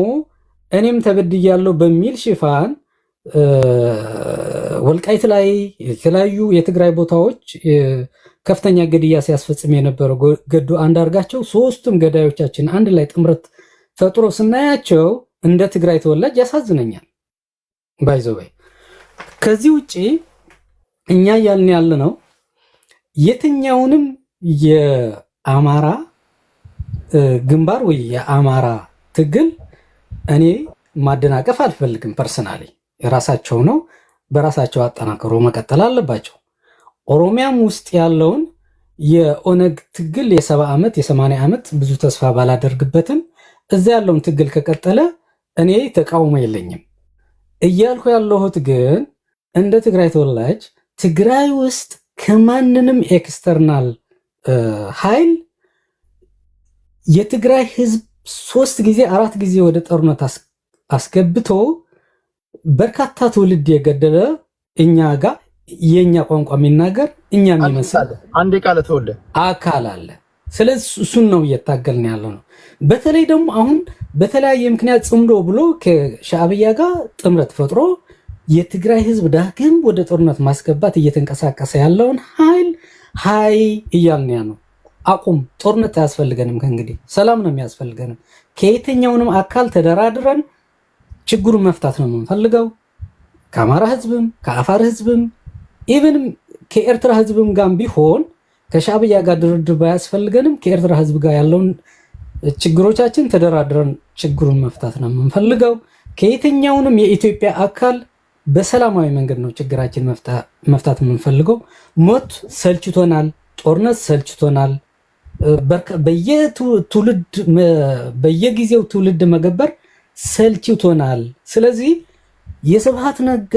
እኔም ተበድያለሁ በሚል ሽፋን ወልቃይት ላይ የተለያዩ የትግራይ ቦታዎች ከፍተኛ ግድያ ሲያስፈጽም የነበረው ገዱ አንዳርጋቸው ሶስቱም ገዳዮቻችን አንድ ላይ ጥምረት ፈጥሮ ስናያቸው እንደ ትግራይ ተወላጅ ያሳዝነኛል። ባይዘወይ ከዚህ ውጪ እኛ ያልን ያለ ነው የትኛውንም የአማራ ግንባር ወይ የአማራ ትግል እኔ ማደናቀፍ አልፈልግም። ፐርሰናሊ የራሳቸው ነው፣ በራሳቸው አጠናክሮ መቀጠል አለባቸው። ኦሮሚያም ውስጥ ያለውን የኦነግ ትግል የ70 ዓመት የ80 ዓመት ብዙ ተስፋ ባላደርግበትም እዛ ያለውን ትግል ከቀጠለ እኔ ተቃውሞ የለኝም እያልኩ ያለሁት ግን እንደ ትግራይ ተወላጅ ትግራይ ውስጥ ከማንንም ኤክስተርናል ኃይል የትግራይ ህዝብ 3 ጊዜ 4 ጊዜ ወደ ጦርነት አስገብቶ በርካታ ትውልድ የገደለ እኛ ጋር የኛ ቋንቋ የሚናገር እኛ የሚመስል አንዴ ቃል ተወልደ አካል አለ። ስለዚህ እሱን ነው እየታገልን ያለው ነው። በተለይ ደግሞ አሁን በተለያየ ምክንያት ጽምዶ ብሎ ከሻዕብያ ጋር ጥምረት ፈጥሮ የትግራይ ህዝብ ዳግም ወደ ጦርነት ማስገባት እየተንቀሳቀሰ ያለውን ኃይል እያልን ነው። አቁም፣ ጦርነት አያስፈልገንም። ከእንግዲህ ሰላም ነው የሚያስፈልገንም። ከየትኛውንም አካል ተደራድረን ችግሩን መፍታት ነው የምንፈልገው። ከአማራ ህዝብም ከአፋር ህዝብም ኢቨንም ከኤርትራ ህዝብም ጋር ቢሆን ከሻዕብያ ጋር ድርድር ባያስፈልገንም ከኤርትራ ህዝብ ጋር ያለውን ችግሮቻችን ተደራድረን ችግሩን መፍታት ነው የምንፈልገው። ከየትኛውንም የኢትዮጵያ አካል በሰላማዊ መንገድ ነው ችግራችን መፍታት የምንፈልገው። ሞት ሰልችቶናል፣ ጦርነት ሰልችቶናል። በየጊዜው ትውልድ መገበር ሰልችቶናል። ስለዚህ የስብሃት ነጋ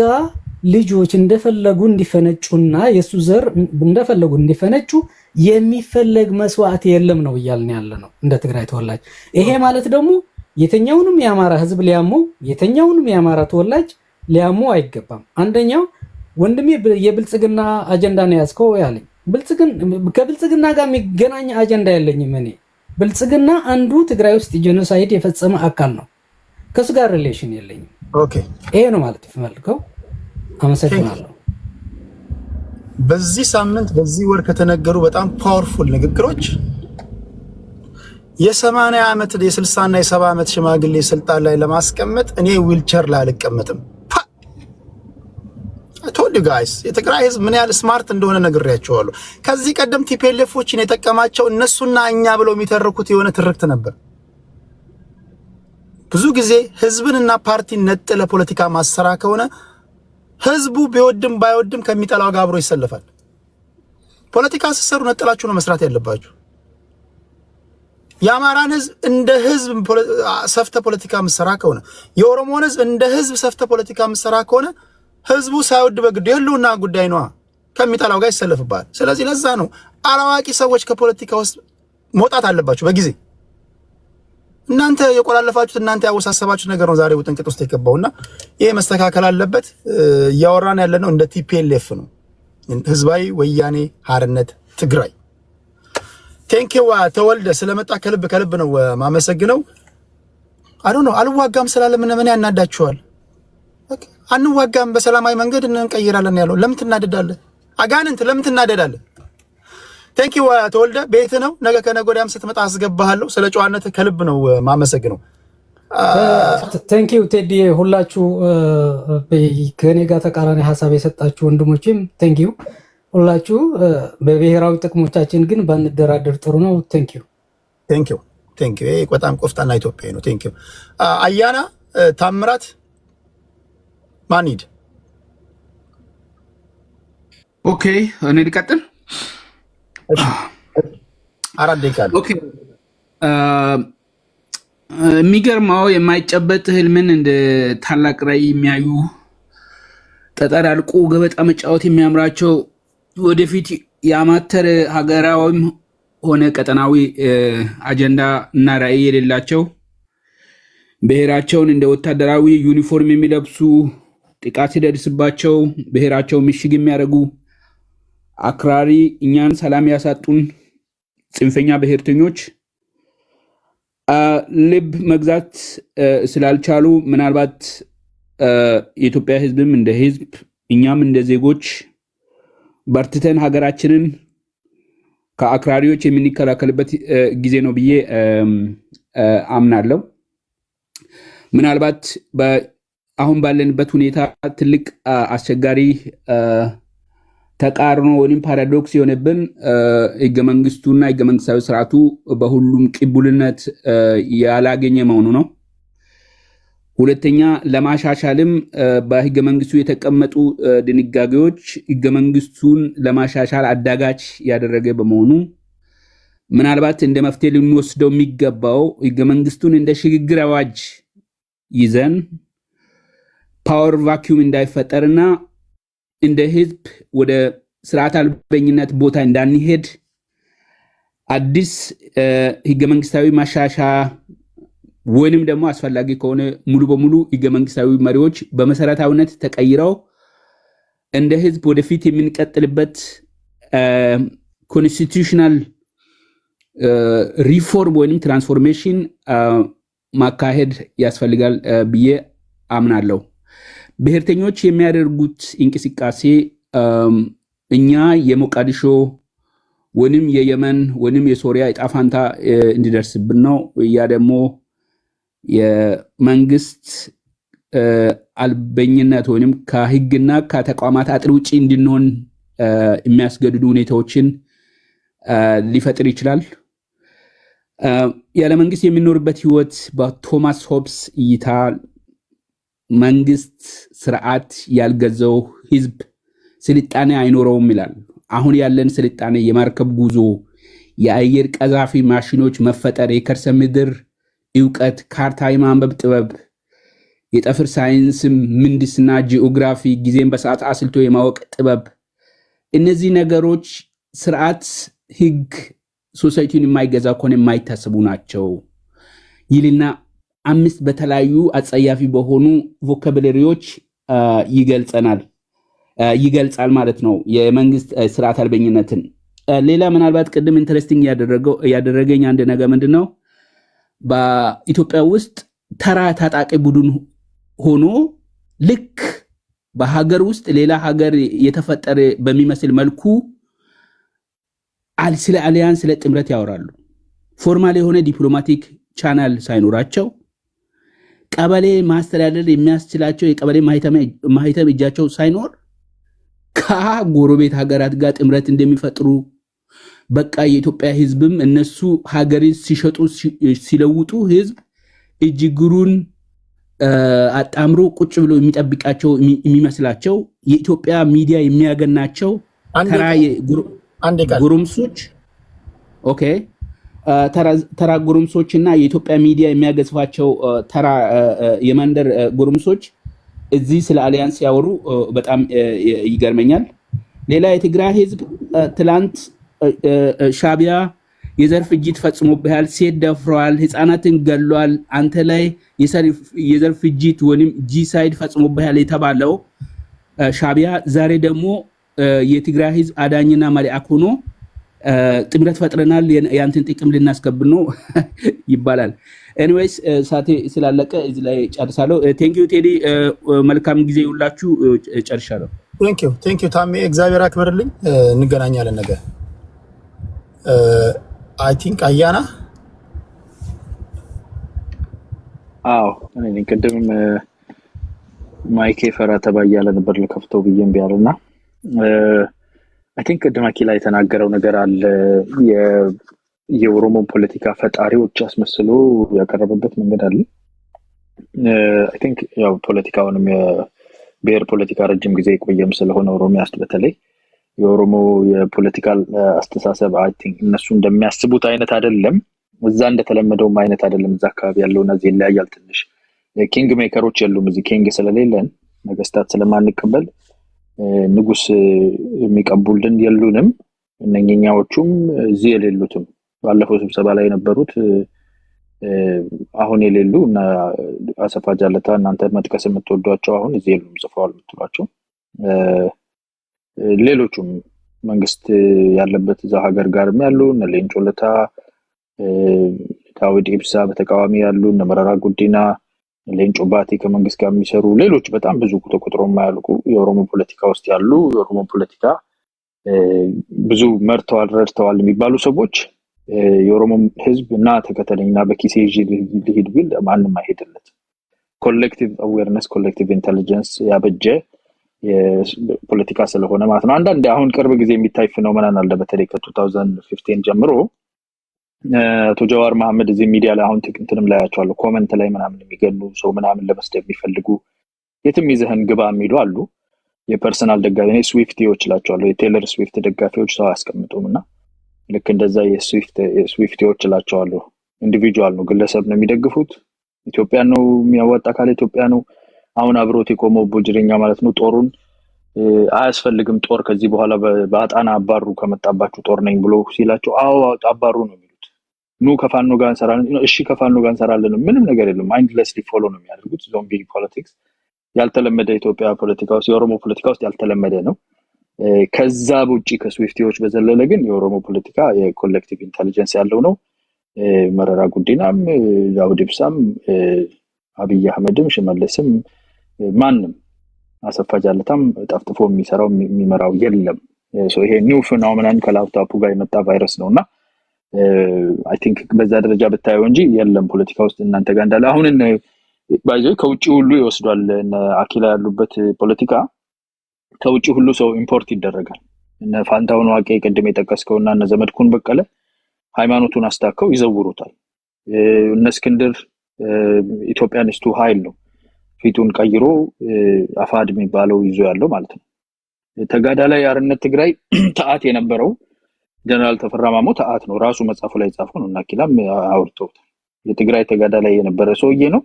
ልጆች እንደፈለጉ እንዲፈነጩና የሱ ዘር እንደፈለጉ እንዲፈነጩ የሚፈለግ መስዋዕት የለም ነው እያልን ያለ ነው እንደ ትግራይ ተወላጅ። ይሄ ማለት ደግሞ የተኛውንም የአማራ ህዝብ ሊያሙ የተኛውንም የአማራ ተወላጅ ሊያሙ አይገባም። አንደኛው ወንድሜ የብልጽግና አጀንዳ ነው ያዝከው ያለኝ፣ ከብልጽግና ጋር የሚገናኝ አጀንዳ የለኝም እኔ። ብልጽግና አንዱ ትግራይ ውስጥ ጄኖሳይድ የፈጸመ አካል ነው፣ ከሱ ጋር ሪሌሽን የለኝም። ኦኬ፣ ይሄ ነው ማለት ፈልገው። አመሰግናለሁ። በዚህ ሳምንት በዚህ ወር ከተነገሩ በጣም ፓወርፉል ንግግሮች የ80 ዓመት የ60 እና የ70 ዓመት ሽማግሌ ስልጣን ላይ ለማስቀመጥ እኔ ዊልቸር ላይ አልቀመጥም። ቶልድ ጋይስ የትግራይ ህዝብ ምን ያህል ስማርት እንደሆነ ነግሬያቸዋለሁ። ከዚህ ቀደም ቲፒኤልኤፎችን የጠቀማቸው እነሱና እኛ ብለው የሚተርኩት የሆነ ትርክት ነበር። ብዙ ጊዜ ህዝብንና ፓርቲን ነጥለ ፖለቲካ ማሰራ ከሆነ ህዝቡ ቢወድም ባይወድም ከሚጠላው ጋር አብሮ ይሰለፋል። ፖለቲካ ሲሰሩ ነጥላችሁ ነው መስራት ያለባችሁ። የአማራን ህዝብ እንደ ህዝብ ሰፍተ ፖለቲካ መስራ ከሆነ የኦሮሞን ህዝብ እንደ ህዝብ ሰፍተ ፖለቲካ መስራ ከሆነ ህዝቡ ሳይወድ በግድ የህልውና ጉዳይ ነው ከሚጠላው ጋር ይሰለፍባል። ስለዚህ ለዛ ነው አላዋቂ ሰዎች ከፖለቲካ ውስጥ መውጣት አለባችሁ በጊዜ። እናንተ የቆላለፋችሁት እናንተ ያወሳሰባችሁት ነገር ነው ዛሬ ውጥንቅጥ ውስጥ የገባውና ይሄ መስተካከል አለበት። እያወራን ያለነው እንደ ቲፒኤልኤፍ ነው፣ ህዝባዊ ወያኔ ሓርነት ትግራይ። ቴንኪው ተወልደ ስለመጣ ከልብ ነው ማመሰግነው። አልዋጋም ስላለ ምን ያናዳችኋል? አንዋጋም በሰላማዊ መንገድ እንቀይራለን ያለው ለምን ትናደዳለህ? አጋንንት ለምን ትናደዳለህ? ቴንኪው ተወልደ ቤት ነው። ነገ ከነገ ወዲያም ስትመጣ አስገባሃለሁ። ስለ ጨዋነት ከልብ ነው ማመሰግነው። ቴንኪው ቴዲ። ሁላችሁ ከኔ ጋር ተቃራኒ ሀሳብ የሰጣችሁ ወንድሞችም ቴንኪው ሁላችሁ። በብሔራዊ ጥቅሞቻችን ግን ባንደራደር ጥሩ ነው። ቴንኪው። በጣም ቆፍጣና ኢትዮጵያዊ ነው። ቴንኪው አያና ታምራት ማኒድ። ኦኬ እኔ ልቀጥል። አራት ደቂቃ። ኦኬ የሚገርመው የማይጨበጥ ህልምን እንደ ታላቅ ራዕይ የሚያዩ ጠጠር አልቆ ገበጣ መጫወት የሚያምራቸው ወደፊት የአማተር ሀገራዊም ሆነ ቀጠናዊ አጀንዳ እና ራዕይ የሌላቸው ብሔራቸውን እንደ ወታደራዊ ዩኒፎርም የሚለብሱ ጥቃት ሲደርስባቸው ብሔራቸው ምሽግ የሚያደርጉ አክራሪ እኛን ሰላም ያሳጡን ጽንፈኛ ብሔርተኞች ልብ መግዛት ስላልቻሉ ምናልባት የኢትዮጵያ ህዝብም እንደ ህዝብ እኛም እንደ ዜጎች በርትተን ሀገራችንን ከአክራሪዎች የምንከላከልበት ጊዜ ነው ብዬ አምናለሁ። ምናልባት አሁን ባለንበት ሁኔታ ትልቅ አስቸጋሪ ተቃርኖ ወይም ፓራዶክስ የሆነብን ህገ መንግስቱና ህገ መንግስታዊ ስርዓቱ በሁሉም ቅቡልነት ያላገኘ መሆኑ ነው። ሁለተኛ ለማሻሻልም በህገ መንግስቱ የተቀመጡ ድንጋጌዎች ህገ መንግስቱን ለማሻሻል አዳጋች ያደረገ በመሆኑ ምናልባት እንደ መፍትሄ ልንወስደው የሚገባው ህገ መንግስቱን እንደ ሽግግር አዋጅ ይዘን ፓወር ቫኪዩም እንዳይፈጠርና እንደ ህዝብ ወደ ስርዓት አልበኝነት ቦታ እንዳንሄድ አዲስ ህገ መንግስታዊ ማሻሻያ ወይንም ደግሞ አስፈላጊ ከሆነ ሙሉ በሙሉ ህገ መንግስታዊ መሪዎች በመሰረታዊነት ተቀይረው እንደ ህዝብ ወደፊት የምንቀጥልበት ኮንስቲቱሽናል ሪፎርም ወይንም ትራንስፎርሜሽን ማካሄድ ያስፈልጋል ብዬ አምናለሁ። ብሔርተኞች የሚያደርጉት እንቅስቃሴ እኛ የሞቃዲሾ ወይንም የየመን ወይንም የሶሪያ ዕጣ ፈንታ እንዲደርስብን ነው። ያ ደግሞ የመንግስት አልበኝነት ወይንም ከህግና ከተቋማት አጥር ውጪ እንድንሆን የሚያስገድዱ ሁኔታዎችን ሊፈጥር ይችላል። ያለ መንግስት የሚኖርበት ህይወት በቶማስ ሆብስ እይታ መንግስት ስርዓት ያልገዛው ህዝብ ስልጣኔ አይኖረውም ይላል። አሁን ያለን ስልጣኔ የማርከብ ጉዞ፣ የአየር ቀዛፊ ማሽኖች መፈጠር፣ የከርሰ ምድር እውቀት፣ ካርታ የማንበብ ጥበብ፣ የጠፍር ሳይንስም ምህንድስና፣ ጂኦግራፊ፣ ጊዜን በሰዓት አስልቶ የማወቅ ጥበብ፣ እነዚህ ነገሮች ስርዓት፣ ህግ ሶሳይቲውን የማይገዛ ከሆነ የማይታሰቡ ናቸው ይልና 5 በተለያዩ አጸያፊ በሆኑ ቮካብለሪዎች ይገልጻል ማለት ነው የመንግስት ስርዓት አልበኝነትን። ሌላ ምናልባት ቅድም ኢንተረስቲንግ ያደረገኝ አንድ ነገር ምንድነው በኢትዮጵያ ውስጥ ተራ ታጣቂ ቡድን ሆኖ ልክ በሀገር ውስጥ ሌላ ሀገር የተፈጠረ በሚመስል መልኩ ስለ አሊያንስ ስለ ጥምረት ያወራሉ። ፎርማል የሆነ ዲፕሎማቲክ ቻናል ሳይኖራቸው ቀበሌ ማስተዳደር የሚያስችላቸው የቀበሌ ማህተም እጃቸው ሳይኖር ከጎረቤት ሀገራት ጋር ጥምረት እንደሚፈጥሩ በቃ የኢትዮጵያ ህዝብም እነሱ ሀገርን ሲሸጡ ሲለውጡ ህዝብ እጅግሩን አጣምሮ ቁጭ ብሎ የሚጠብቃቸው የሚመስላቸው የኢትዮጵያ ሚዲያ የሚያገናቸው ተራ ጉሩምሶች ኦኬ ተራ ጉሩምሶችና የኢትዮጵያ ሚዲያ የሚያገዝፋቸው ተራ የመንደር ጉሩምሶች እዚህ ስለ አሊያንስ ያወሩ በጣም ይገርመኛል። ሌላ የትግራይ ህዝብ ትላንት ሻቢያ የዘር ፍጅት ፈጽሞብሃል፣ ሴት ደፍረዋል፣ ህፃናትን ገሏል፣ አንተ ላይ የዘር ፍጅት ወይም ጂሳይድ ፈጽሞብሃል የተባለው ሻቢያ ዛሬ ደግሞ የትግራይ ህዝብ አዳኝና መልአክ ሆኖ ጥምረት ፈጥረናል ያንተን ጥቅም ልናስከብር ነው ይባላል። ኤኒዌይስ ሳቴ ስላለቀ እዚህ ላይ ጨርሳለሁ። ቴንኪዩ ቴዲ፣ መልካም ጊዜ ይውላችሁ። ጨርሻለሁ። ቴንኪዩ ታሜ፣ እግዚአብሔር አክብርልኝ። እንገናኛለን ነገ። አይ ቲንክ አያና እኔ ቅድም ማይኬ ፈራ ተባያለ ነበር ለከፍተው ብዬም ቢያልና አይ ቲንክ ቅድም አኪላ የተናገረው ነገር አለ። የኦሮሞ ፖለቲካ ፈጣሪዎች አስመስሎ ያቀረበበት መንገድ አለ። አይ ቲንክ ያው ፖለቲካውንም የብሔር ፖለቲካ ረጅም ጊዜ የቆየም ስለሆነ ኦሮሚያ ውስጥ በተለይ የኦሮሞ የፖለቲካል አስተሳሰብ አይ ቲንክ እነሱ እንደሚያስቡት አይነት አይደለም፣ እዛ እንደተለመደው አይነት አይደለም። እዛ አካባቢ ያለውና እዚህ ይለያያል ትንሽ። ኪንግ ሜከሮች የሉም እዚህ፣ ኪንግ ስለሌለን ነገስታት ስለማንቀበል ንጉስ የሚቀቡልን የሉንም። እነኛዎቹም እዚህ የሌሉትም ባለፈው ስብሰባ ላይ የነበሩት አሁን የሌሉ እና አሰፋ ጃለታ እናንተ መጥቀስ የምትወዷቸው አሁን እዚህ የሉም ጽፈዋል የምትሏቸው ሌሎቹም መንግስት ያለበት እዛ ሀገር ጋርም ያሉ እነ ሌንጮ ለታ ዳዊት ኢብሳ በተቃዋሚ ያሉ እነ መረራ ጉዲና ሌንጮ ባቲ ከመንግስት ጋር የሚሰሩ ሌሎች በጣም ብዙ ቁጥጥሮ የማያልቁ የኦሮሞ ፖለቲካ ውስጥ ያሉ የኦሮሞ ፖለቲካ ብዙ መርተዋል ረድተዋል የሚባሉ ሰዎች የኦሮሞ ህዝብ እና ተከተለኝና በኪሴ ሊሄድ ቢል ማንንም አይሄድለት። ኮሌክቲቭ አዌርነስ ኮሌክቲቭ ኢንተለጀንስ ያበጀ የፖለቲካ ስለሆነ ማለት ነው። አንዳንድ አሁን ቅርብ ጊዜ የሚታይ ፌኖሜናል አለ። በተለይ ከ2015 ጀምሮ አቶ ጀዋር መሐመድ እዚህ ሚዲያ ላይ አሁን እንትንም ላይ ያቻሉ ኮሜንት ላይ ምናምን የሚገሉ ሰው ምናምን ለመስደብ የሚፈልጉ የትም ይዘህን ግባ የሚሉ አሉ። የፐርሰናል ደጋፊ ነው ስዊፍቲዎች ላቸዋለሁ። የቴይለር ስዊፍት ደጋፊዎች ሰው አያስቀምጡምና ልክ እንደዛ የስዊፍቲዎች ላቸዋለሁ። ኢንዲቪጁዋል ነው፣ ግለሰብ ነው የሚደግፉት። ኢትዮጵያ ነው የሚያወጣ ካለ ኢትዮጵያ ነው። አሁን አብሮት የቆመው ቦጅሪኛ ማለት ነው ጦሩን አያስፈልግም ጦር ከዚህ በኋላ በአጣና አባሩ ከመጣባችሁ ጦር ነኝ ብሎ ሲላቸው አዎ አባሩ ነው የሚሉት። ኑ ከፋኖ ጋር እንሰራለን፣ እሺ ከፋኖ ጋር እንሰራለን፣ ምንም ነገር የለም። ማይንድለስሊ ፎሎ ነው የሚያደርጉት። ዞምቢ ፖለቲክስ ያልተለመደ ኢትዮጵያ ፖለቲካ ውስጥ የኦሮሞ ፖለቲካ ውስጥ ያልተለመደ ነው። ከዛ ውጪ ከስዊፍቲዎች በዘለለ ግን የኦሮሞ ፖለቲካ የኮሌክቲቭ ኢንተለጀንስ ያለው ነው። መረራ ጉዲናም ዳውድ ኢብሳም አብይ አህመድም ሽመልስም ማንም አሰፋ ጃለታም ጠፍጥፎ የሚሰራው የሚመራው የለም። ይሄ ኒው ፌኖሜናን ከላፕቶፑ ጋር የመጣ ቫይረስ ነውና አይ ቲንክ በዛ ደረጃ ብታየው እንጂ የለም ፖለቲካ ውስጥ እናንተ ጋር እንዳለ አሁን ባይዘይ ከውጪ ሁሉ ይወስዷል። አኪላ ያሉበት ፖለቲካ ከውጪ ሁሉ ሰው ኢምፖርት ይደረጋል። እነ ፋንታውን ዋቄ ቅድም የጠቀስከውና እነ ዘመድኩን በቀለ ሃይማኖቱን አስተካክለው ይዘውሩታል። እነ እስክንድር ኢትዮጵያኒስቱ ኃይል ነው ፊቱን ቀይሮ አፋድ የሚባለው ይዞ ያለው ማለት ነው። ተጋዳላይ አርነት ትግራይ ተአት የነበረው ጀነራል ተፈራ ማሞ ተአት ነው፣ ራሱ መጽሐፉ ላይ ጻፈው ነው እና አኪላም አውርተውታል። የትግራይ ተጋዳላይ የነበረ ሰውዬ ነው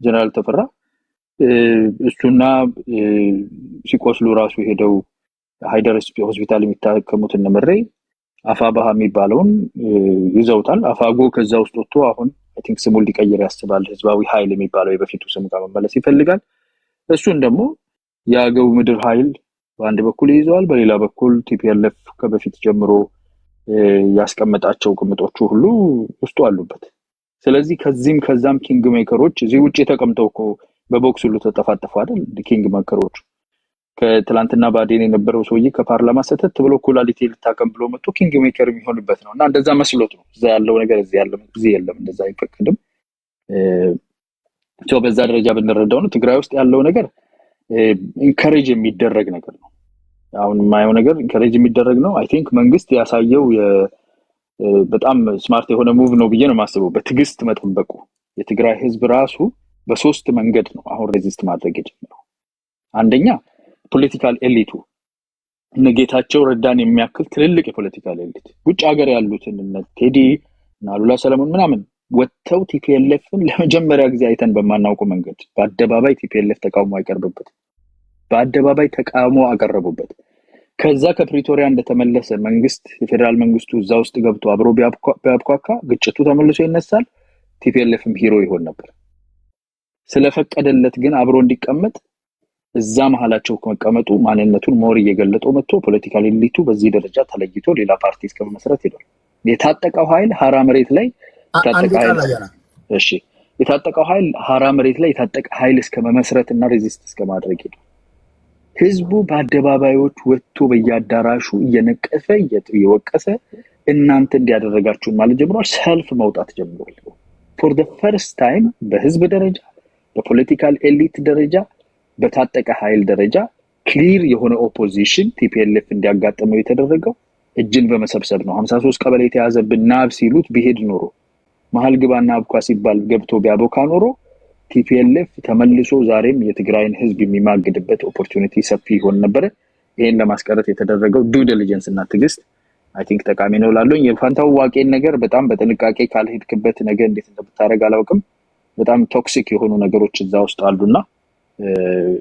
ጀነራል ተፈራ። እሱና ሲቆስሉ ራሱ ሄደው ሃይደር ሆስፒታል የሚታከሙት እነመሬ አፋባሃ የሚባለውን ይዘውታል። አፋጎ ከዛ ውስጥ ወጥቶ አሁን አይ ቲንክ ስሙን ሊቀይር ያስባል። ህዝባዊ ኃይል የሚባለው የበፊቱ ስም ጋር መመለስ ይፈልጋል። እሱን ደግሞ የአገው ምድር ኃይል በአንድ በኩል ይዘዋል፣ በሌላ በኩል ቲፒኤልኤፍ ከበፊት ጀምሮ ያስቀመጣቸው ቅምጦቹ ሁሉ ውስጡ አሉበት። ስለዚህ ከዚህም ከዛም ኪንግ ሜከሮች እዚህ ውጪ ተቀምጠው እኮ በቦክስ ሁሉ ተጠፋጠፉ አይደል? ኪንግ ሜከሮች ከትላንትና ባዴን የነበረው ሰውዬ ከፓርላማ ሰተት ብሎ ኩላሊቲ ልታከም ብሎ መጥቶ ኪንግ ሜከር የሚሆንበት ነው። እና እንደዛ መስሎት ነው እዛ ያለው ነገር እዚህ የለም፣ እንደዛ አይፈቅድም። በዛ ደረጃ ብንረዳው ነው። ትግራይ ውስጥ ያለው ነገር ኢንከሬጅ የሚደረግ ነገር ነው። አሁን የማየው ነገር ኢንከሬጅ የሚደረግ ነው። አይ ቲንክ መንግስት ያሳየው በጣም ስማርት የሆነ ሙቭ ነው ብዬ ነው የማስበው። በትዕግስት መጠበቁ የትግራይ ህዝብ ራሱ በሶስት መንገድ ነው አሁን ሬዚስት ማድረግ የጀመረው። አንደኛ ፖለቲካል ኤሊቱ ጌታቸው ረዳን የሚያክል ትልልቅ የፖለቲካል ኤሊት ውጭ ሀገር ያሉትን እነ ቴዲ እና አሉላ ሰለሞን ምናምን ወጥተው ቲፒኤልኤፍን ለመጀመሪያ ጊዜ አይተን በማናውቀው መንገድ በአደባባይ ቲፒኤልኤፍ ተቃውሞ አይቀርብበት፣ በአደባባይ ተቃውሞ አቀረቡበት። ከዛ ከፕሪቶሪያ እንደተመለሰ መንግስት የፌደራል መንግስቱ እዛ ውስጥ ገብቶ አብሮ ቢያብኳካ ግጭቱ ተመልሶ ይነሳል፣ ቲፒኤልኤፍም ሂሮ ይሆን ነበር። ስለፈቀደለት ግን አብሮ እንዲቀመጥ እዛ መሃላቸው ከመቀመጡ ማንነቱን ሞር እየገለጠው መጥቶ ፖለቲካል ኤሊቱ በዚህ ደረጃ ተለይቶ ሌላ ፓርቲ እስከመመስረት ሄዷል። የታጠቀው ኃይል ሀራ መሬት ላይ የታጠቀው ኃይል ሀራ መሬት ላይ የታጠቀ ኃይል እስከመመስረትና ሬዚስት እስከማድረግ ሄዷል። ህዝቡ በአደባባዮች ወጥቶ በየአዳራሹ እየነቀፈ እየወቀሰ እናንተ እንዲያደረጋችሁን ማለት ጀምሯል። ሰልፍ መውጣት ጀምሯል። ፎር ዘ ፈርስት ታይም በህዝብ ደረጃ በፖለቲካል ኤሊት ደረጃ በታጠቀ ኃይል ደረጃ ክሊር የሆነ ኦፖዚሽን ቲፒኤልኤፍ እንዲያጋጥመው የተደረገው እጅን በመሰብሰብ ነው። 53 ቀበሌ የተያዘብን ናብ ሲሉት ቢሄድ ኖሮ መሃል ግባና አብኳ ሲባል ገብቶ ቢያቦካ ኖሮ ቲፒኤልኤፍ ተመልሶ ዛሬም የትግራይን ህዝብ የሚማግድበት ኦፖርቹኒቲ ሰፊ ይሆን ነበር። ይሄን ለማስቀረት የተደረገው ዱ ዲሊጀንስ እና ትግስት አይ ቲንክ ጠቃሚ ነው ላለኝ። የፋንታው ዋቄን ነገር በጣም በጥንቃቄ ካልሄድክበት ነገር እንዴት እንደምታረግ አላውቅም። በጣም ቶክሲክ የሆኑ ነገሮች እዛ ውስጥ አሉና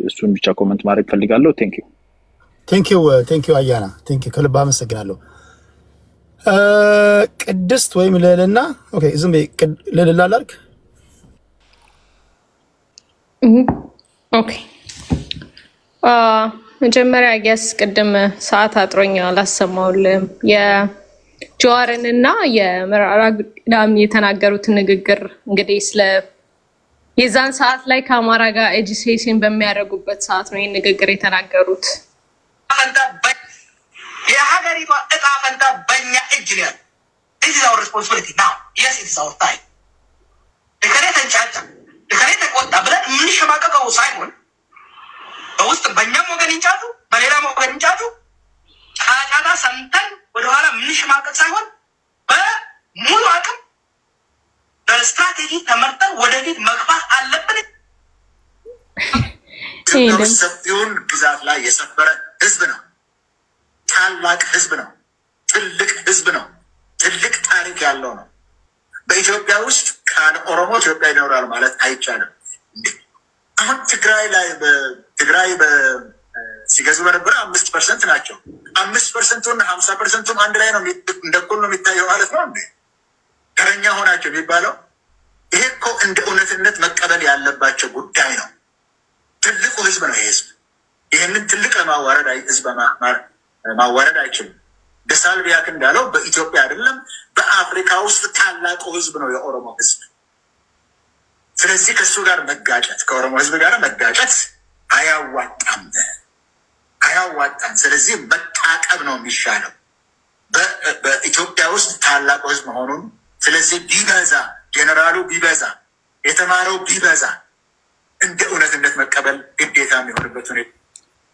እሱን ብቻ ኮሜንት ማድረግ ፈልጋለሁ። ቴንክ ዩ አያና ቴንክ ዩ ከልብ አመሰግናለሁ። ቅድስት ወይም ልዕልና ኦኬ፣ ዝም በይ ልዕልና ላልክ ኦኬ። መጀመሪያ ያስ ቅድም ሰዓት አጥሮኝ አላሰማውልም የጀዋርንና የመራራ ጉዲናም የተናገሩት ንግግር እንግዲህ ስለ የዛን ሰዓት ላይ ከአማራ ጋር ኤጂሴሽን በሚያደርጉበት ሰዓት ነው ይህን ንግግር የተናገሩት። የሀገሪቷ እጣ ፈንታ በእኛ እጅ ነው ያለው። this is our responsibility now. yes it is our time. እከሌ ተንጫጫ እከሌ ተቆጣ ብለን የምንሸማቀቀው ሳይሆን በውስጥ በእኛም ወገን እንጫጩ በሌላም ወገን እንጫጩ ጫጫታ ሰምተን ወደኋላ የምንሸማቀቅ ሳይሆን በሙሉ አቅም በስትራቴጂ ተመርጠን ወደፊት መግባት አለብን። ሰፊውን ግዛት ላይ የሰፈረ ህዝብ ነው። ታላቅ ህዝብ ነው። ትልቅ ህዝብ ነው። ትልቅ ታሪክ ያለው ነው። በኢትዮጵያ ውስጥ ካለ ኦሮሞ ኢትዮጵያ ይኖራል ማለት አይቻልም። አሁን ትግራይ ሲገዙ በነበረ 5% ናቸው። 5%ና 50%ቱም አንድ ላይ ነው እንደኩል ነው የሚታየው ማለት ነው እንዴ? ተረኛ ሆናቸው የሚባለው ይሄ እኮ እንደ እውነትነት መቀበል ያለባቸው ጉዳይ ነው። ትልቁ ህዝብ ነው። ህዝብ ይህንን ትልቅ ለማዋረድ ህዝብ ማዋረድ አይችልም። ደሳልቢያክ እንዳለው በኢትዮጵያ አይደለም በአፍሪካ ውስጥ ታላቁ ህዝብ ነው የኦሮሞ ህዝብ። ስለዚህ ከእሱ ጋር መጋጨት ከኦሮሞ ህዝብ ጋር መጋጨት አያዋጣም። ስለዚህ መታቀብ ነው የሚሻለው በኢትዮጵያ ውስጥ ታላቁ ህዝብ መሆኑን። ስለዚህ ቢበዛ ጀነራሉ ቢበዛ የተማረው ቢበዛ እንደ እውነትነት መቀበል ግዴታ የሚሆንበት ሁኔታ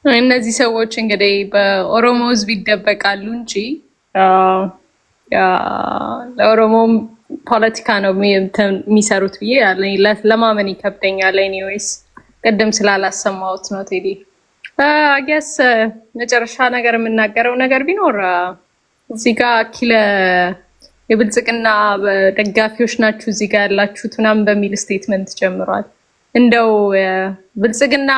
እነዚህ ሰዎች እንግዲህ በኦሮሞ ህዝብ ይደበቃሉ እንጂ ለኦሮሞም ፖለቲካ ነው የሚሰሩት ብዬ ለማመን ይከብደኛል። ኤኒዌይስ ቅድም ስላላሰማሁት ነው ቴዲ። አገስ መጨረሻ ነገር የምናገረው ነገር ቢኖር እዚህ ጋር የብልጽግና ደጋፊዎች ናችሁ እዚህ ጋር ያላችሁት ምናምን በሚል ስቴትመንት ጀምሯል። እንደው ብልጽግና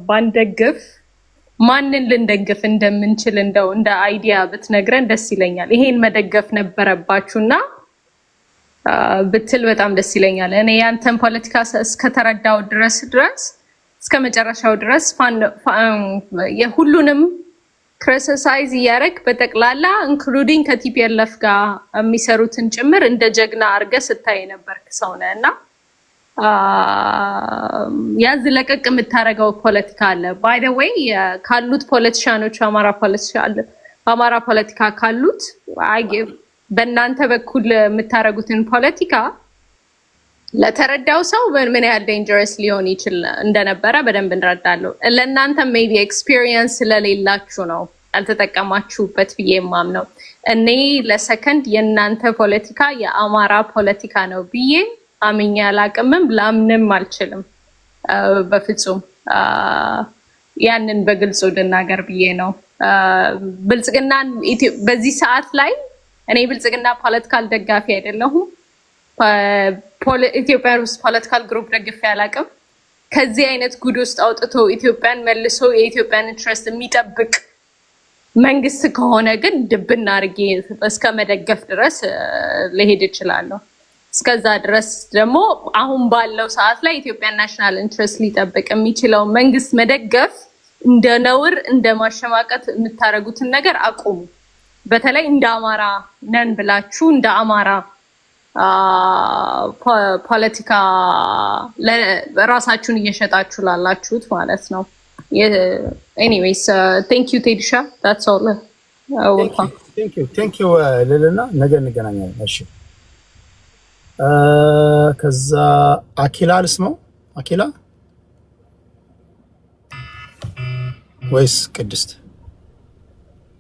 ባንደግፍ ማንን ልንደግፍ እንደምንችል እንደው እንደ አይዲያ ብትነግረን ደስ ይለኛል። ይሄን መደገፍ ነበረባችሁና ብትል በጣም ደስ ይለኛል። እኔ ያንተን ፖለቲካ እስከተረዳው ድረስ እስከ መጨረሻው ድረስ የሁሉንም ክሪቲሳይዝ እያደረግ በጠቅላላ ኢንክሉዲንግ ከቲፒኤልኤፍ ጋር የሚሰሩትን ጭምር እንደ ጀግና አድርገህ ስታይ የነበርክ ሰው ነህ እና ያዝ ለቀቅ የምታደርገው ፖለቲካ አለ። ባይ ዘ ዌይ ካሉት ፖለቲሻኖች በአማራ ፖለቲካ ካሉት በእናንተ በኩል የምታደርጉትን ፖለቲካ ለተረዳው ሰው ምን ያህል ዴንጀረስ ሊሆን ይችል እንደነበረ በደንብ እንረዳለሁ። ለእናንተ ሜቢ ኤክስፒሪየንስ ስለሌላችሁ ነው ያልተጠቀማችሁበት ብዬ የማምነው። እኔ ለሰከንድ የእናንተ ፖለቲካ የአማራ ፖለቲካ ነው ብዬ አምኜ አላቅምም፣ ላምንም አልችልም በፍጹም። ያንን በግልጹ ልናገር ብዬ ነው። ብልጽግናን በዚህ ሰዓት ላይ እኔ ብልጽግና ፖለቲካል ደጋፊ አይደለሁም። ኢትዮጵያ ውስጥ ፖለቲካል ግሩፕ ደግፌ አላቅም። ከዚህ አይነት ጉድ ውስጥ አውጥቶ ኢትዮጵያን መልሶ የኢትዮጵያን ኢንትረስት የሚጠብቅ መንግስት ከሆነ ግን ድብና አድርጌ እስከ መደገፍ ድረስ ልሄድ እችላለሁ። እስከዛ ድረስ ደግሞ አሁን ባለው ሰዓት ላይ ኢትዮጵያ ናሽናል ኢንትረስት ሊጠብቅ የሚችለው መንግስት መደገፍ እንደ ነውር እንደ ማሸማቀት የምታደርጉትን ነገር አቁሙ። በተለይ እንደ አማራ ነን ብላችሁ እንደ አማራ ፖለቲካ ራሳችሁን እየሸጣችሁ ላላችሁት ማለት ነው። ኤኒዌይስ ቴንክ ዩ ቴዲሻ that's all ቴንክ ዩ ልልና ነገ እንገናኛለን። እሺ ከዛ አኪላ ልስማው። አኪላ ወይስ ቅድስት?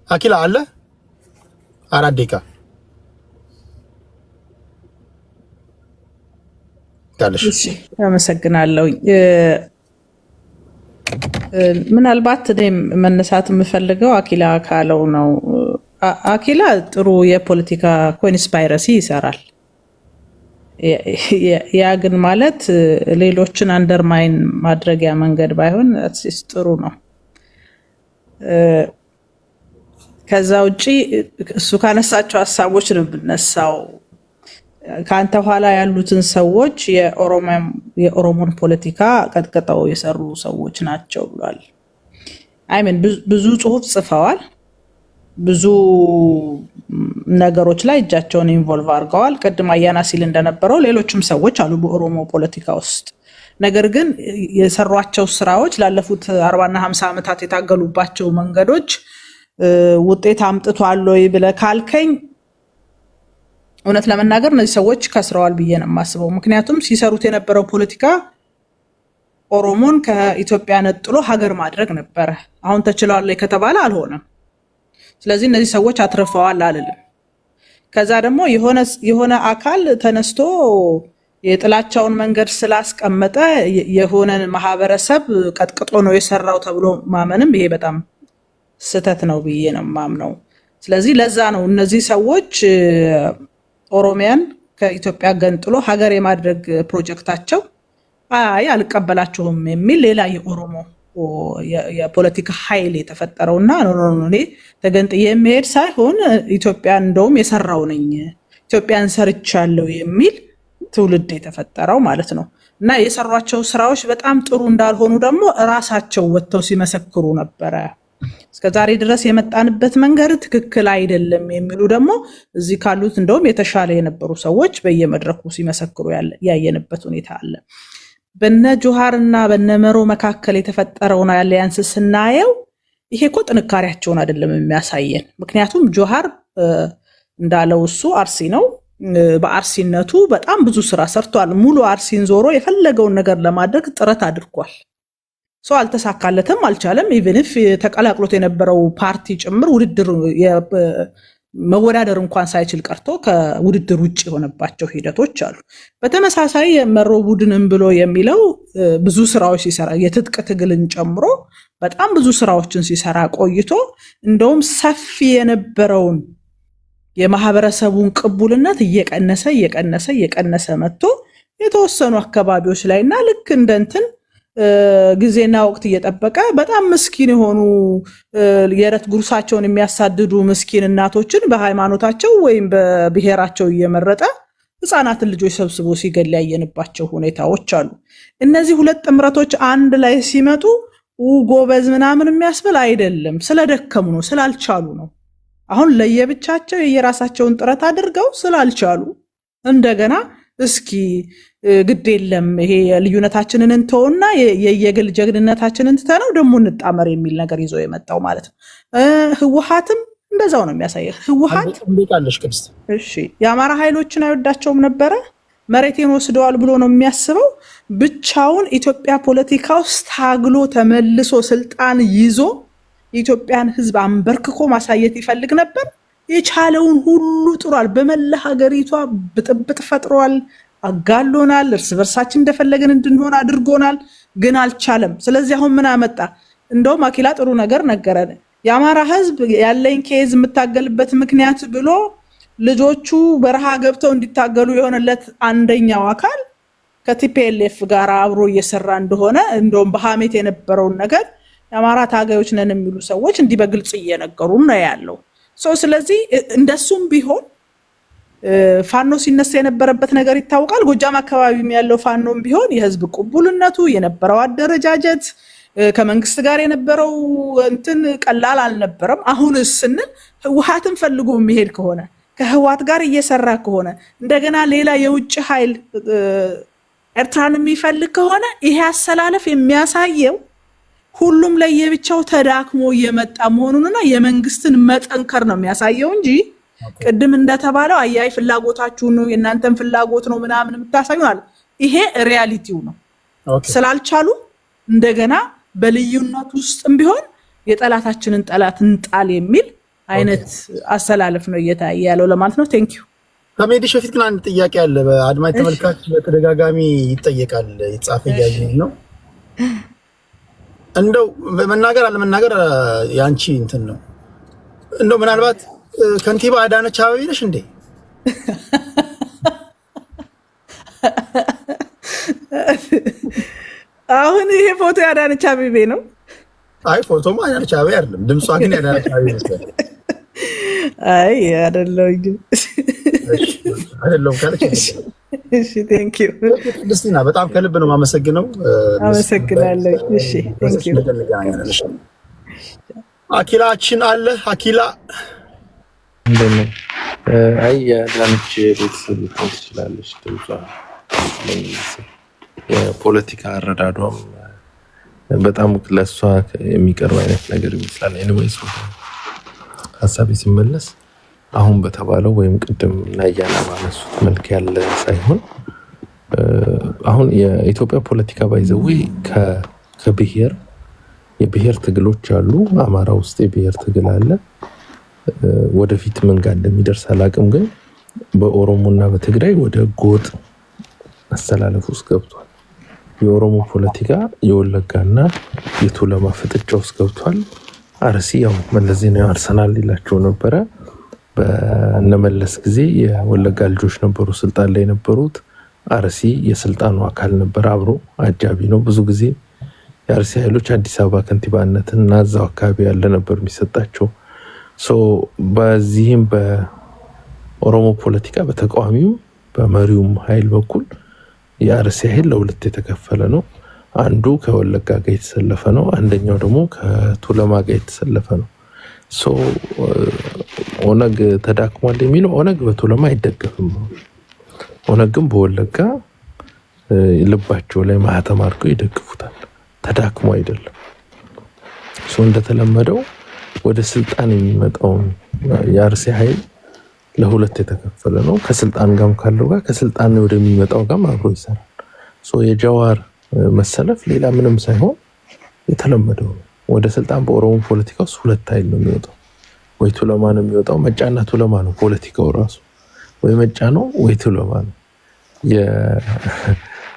አኪላ አለ 4 ደቂቃ ታለሽ። እሺ አመሰግናለሁ። ምናልባት እኔም መነሳት የምፈልገው አኪላ ካለው ነው። አኪላ ጥሩ የፖለቲካ ኮንስፓይረሲ ይሰራል። ያ ግን ማለት ሌሎችን አንደርማይን ማድረጊያ መንገድ ባይሆን ጥሩ ነው። ከዛ ውጪ እሱ ካነሳቸው ሀሳቦች ነው ብነሳው ከአንተ ኋላ ያሉትን ሰዎች የኦሮሞን ፖለቲካ ቀጥቅጠው የሰሩ ሰዎች ናቸው ብሏል። አይምን ብዙ ጽሁፍ ጽፈዋል። ብዙ ነገሮች ላይ እጃቸውን ኢንቮልቭ አድርገዋል። ቅድም አያና ሲል እንደነበረው ሌሎችም ሰዎች አሉ በኦሮሞ ፖለቲካ ውስጥ። ነገር ግን የሰሯቸው ስራዎች ላለፉት 40 እና 50 ዓመታት የታገሉባቸው መንገዶች ውጤት አምጥቷል ወይ ብለህ ካልከኝ እውነት ለመናገር እነዚህ ሰዎች ከስረዋል ብዬ ነው የማስበው። ምክንያቱም ሲሰሩት የነበረው ፖለቲካ ኦሮሞን ከኢትዮጵያ ነጥሎ ሀገር ማድረግ ነበረ። አሁን ተችሏል ከተባለ አልሆነም። ስለዚህ እነዚህ ሰዎች አትርፈዋል አልልም። ከዛ ደግሞ የሆነ አካል ተነስቶ የጥላቻውን መንገድ ስላስቀመጠ የሆነን ማህበረሰብ ቀጥቅጦ ነው የሰራው ተብሎ ማመንም ይሄ በጣም ስህተት ነው ብዬ ነው የማምነው። ስለዚህ ለዛ ነው እነዚህ ሰዎች ኦሮሚያን ከኢትዮጵያ ገንጥሎ ሀገር የማድረግ ፕሮጀክታቸው አልቀበላችሁም የሚል ሌላ የኦሮሞ የፖለቲካ ኃይል የተፈጠረውና እኔ ተገንጥዬ የሚሄድ ሳይሆን ኢትዮጵያን እንደውም የሰራው ነኝ ኢትዮጵያን ሰርቻለሁ የሚል ትውልድ የተፈጠረው ማለት ነው። እና የሰሯቸው ስራዎች በጣም ጥሩ እንዳልሆኑ ደግሞ ራሳቸው ወጥተው ሲመሰክሩ ነበረ። እስከዛሬ ድረስ የመጣንበት መንገድ ትክክል አይደለም የሚሉ ደግሞ እዚህ ካሉት እንደውም የተሻለ የነበሩ ሰዎች በየመድረኩ ሲመሰክሩ ያየንበት ሁኔታ አለ። በነ ጆሃርና በነ መሮ መካከል የተፈጠረውን አሊያንስ ስናየው ይሄ እኮ ጥንካሬያቸውን አይደለም የሚያሳየን። ምክንያቱም ጆሃር እንዳለው እሱ አርሲ ነው። በአርሲነቱ በጣም ብዙ ስራ ሰርቷል። ሙሉ አርሲን ዞሮ የፈለገውን ነገር ለማድረግ ጥረት አድርጓል። ሰው አልተሳካለትም፣ አልቻለም። ኢቨንፍ ተቀላቅሎት የነበረው ፓርቲ ጭምር ውድድር መወዳደር እንኳን ሳይችል ቀርቶ ከውድድር ውጭ የሆነባቸው ሂደቶች አሉ። በተመሳሳይ መሮ ቡድንም ብሎ የሚለው ብዙ ስራዎች ሲሰራ የትጥቅ ትግልን ጨምሮ በጣም ብዙ ስራዎችን ሲሰራ ቆይቶ እንደውም ሰፊ የነበረውን የማህበረሰቡን ቅቡልነት እየቀነሰ መጥቶ የተወሰኑ አካባቢዎች ላይ እና ልክ እንደ እንትን ጊዜና ወቅት እየጠበቀ በጣም ምስኪን የሆኑ የዕለት ጉርሳቸውን የሚያሳድዱ ምስኪን እናቶችን በሃይማኖታቸው ወይም በብሔራቸው እየመረጠ ህፃናትን ልጆች ሰብስቦ ሲገል ያየንባቸው ሁኔታዎች አሉ። እነዚህ ሁለት ጥምረቶች አንድ ላይ ሲመጡ ጎበዝ ምናምን የሚያስብል አይደለም። ስለደከሙ ነው፣ ስላልቻሉ ነው። አሁን ለየብቻቸው የየራሳቸውን ጥረት አድርገው ስላልቻሉ እንደገና እስኪ ግድ የለም ይሄ ልዩነታችንን እንተውና የየግል ጀግንነታችንን ትተነው ደግሞ እንጣመር የሚል ነገር ይዞ የመጣው ማለት ነው። ህወሓትም እንደዛው ነው የሚያሳየው። ህወሓት እሺ የአማራ ኃይሎችን አይወዳቸውም ነበረ፣ መሬቴን ወስደዋል ብሎ ነው የሚያስበው። ብቻውን ኢትዮጵያ ፖለቲካ ውስጥ ታግሎ ተመልሶ ስልጣን ይዞ የኢትዮጵያን ህዝብ አንበርክኮ ማሳየት ይፈልግ ነበር። የቻለውን ሁሉ ጥሯል። በመላ ሀገሪቷ ብጥብጥ ፈጥሯል፣ አጋሎናል፣ እርስ በርሳችን እንደፈለገን እንድንሆን አድርጎናል፣ ግን አልቻለም። ስለዚህ አሁን ምን አመጣ? እንደውም አኪላ ጥሩ ነገር ነገረን። የአማራ ህዝብ ያለኝ ኬዝ የምታገልበት ምክንያት ብሎ ልጆቹ በረሃ ገብተው እንዲታገሉ የሆነለት አንደኛው አካል ከቲፒኤልኤፍ ጋር አብሮ እየሰራ እንደሆነ እንደውም በሐሜት የነበረውን ነገር የአማራ ታጋዮች ነን የሚሉ ሰዎች እንዲህ በግልጽ እየነገሩ ነው ያለው። ስለዚህ እንደሱም ቢሆን ፋኖ ሲነሳ የነበረበት ነገር ይታወቃል። ጎጃም አካባቢም ያለው ፋኖም ቢሆን የህዝብ ቅቡልነቱ የነበረው አደረጃጀት ከመንግስት ጋር የነበረው እንትን ቀላል አልነበረም። አሁን ስንል ህወሓትን ፈልጎ የሚሄድ ከሆነ ከህወሓት ጋር እየሰራ ከሆነ እንደገና ሌላ የውጭ ኃይል ኤርትራን የሚፈልግ ከሆነ ይሄ አሰላለፍ የሚያሳየው ሁሉም ለየብቻው ተዳክሞ እየመጣ መሆኑንና የመንግስትን መጠንከር ነው የሚያሳየው እንጂ ቅድም እንደተባለው አያይ ፍላጎታችሁ ነው የእናንተን ፍላጎት ነው ምናምን የምታሳዩናል። ይሄ ሪያሊቲው ነው። ስላልቻሉ እንደገና በልዩነት ውስጥም ቢሆን የጠላታችንን ጠላት እንጣል የሚል አይነት አሰላለፍ ነው እየታየ ያለው ለማለት ነው። ቴንክ ዩ። ከመሄድሽ በፊት ግን አንድ ጥያቄ አለ። በአድማጭ ተመልካች በተደጋጋሚ ይጠየቃል፣ ይጻፍ እያየን ነው። እንደው መናገር አለመናገር ያንቺ እንትን ነው። እንደው ምናልባት ከንቲባ አዳነች አቤቤ ነሽ እንዴ? አሁን ይሄ ፎቶ ያዳነች አቤቤ ነው? አይ ፎቶማ አዳነች አቤቤ አይደለም፣ ድምጿ ግን ያዳነች አቤቤ ይመስላል። አይ አይደለም ግን አይደለም ካለች እሺ ቴንክ ዩ ክርስቲና፣ በጣም ከልብ ነው የማመሰግነው። አመሰግናለሁ። እሺ ቴንክ ዩ። አኪላችን አለ። አኪላ እንደምን አይ ያዳነች ቤተሰብ ልትሆን ትችላለች። ድምጿ የፖለቲካ አረዳዷም በጣም ለእሷ የሚቀርብ አይነት ነገር ይመስላል። ኤኒዌይስ ሀሳቤ ሲመለስ አሁን በተባለው ወይም ቅድም ናያና ባነሱት መልክ ያለ ሳይሆን አሁን የኢትዮጵያ ፖለቲካ ባይዘዌ ከብሔር የብሔር ትግሎች አሉ። አማራ ውስጥ የብሔር ትግል አለ። ወደፊት ምን ጋር እንደሚደርስ አላውቅም፣ ግን በኦሮሞና በትግራይ ወደ ጎጥ አስተላለፍ ውስጥ ገብቷል። የኦሮሞ ፖለቲካ የወለጋና የቱለማ ፍጥጫ ውስጥ ገብቷል። አርሲ ያው መለስ ዜናዊ አርሰናል ይላቸው ነበረ። በነመለስ ጊዜ የወለጋ ልጆች ነበሩ ስልጣን ላይ የነበሩት። አርሲ የስልጣኑ አካል ነበር፣ አብሮ አጃቢ ነው። ብዙ ጊዜ የአርሲ ኃይሎች አዲስ አበባ ከንቲባነትን እና እዛው አካባቢ ያለ ነበር የሚሰጣቸው። በዚህም በኦሮሞ ፖለቲካ በተቃዋሚው በመሪውም ኃይል በኩል የአርሲ ኃይል ለሁለት የተከፈለ ነው። አንዱ ከወለጋ ጋር የተሰለፈ ነው፣ አንደኛው ደግሞ ከቱለማ ጋር የተሰለፈ ነው። ኦነግ ተዳክሟል የሚለው ኦነግ በቱለማ አይደገፍም። ኦነግ ግን በወለጋ ልባቸው ላይ ማህተም አድርገው ይደግፉታል። ተዳክሞ አይደለም። እንደተለመደው ወደ ስልጣን የሚመጣውን የአርሲ ኃይል ለሁለት የተከፈለ ነው። ከስልጣን ጋርም ካለው ጋር ከስልጣን ወደሚመጣው ጋርም አብሮ ይሰራል። የጀዋር መሰለፍ ሌላ ምንም ሳይሆን የተለመደው ነው። ወደ ስልጣን በኦሮሞ ፖለቲካ ውስጥ ሁለት ኃይል ነው የሚወጣው። ወይ ቱለማ ነው የሚወጣው፣ መጫና ቱለማ ነው ፖለቲካው ራሱ። ወይ መጫ ነው ወይ ቱለማ ነው።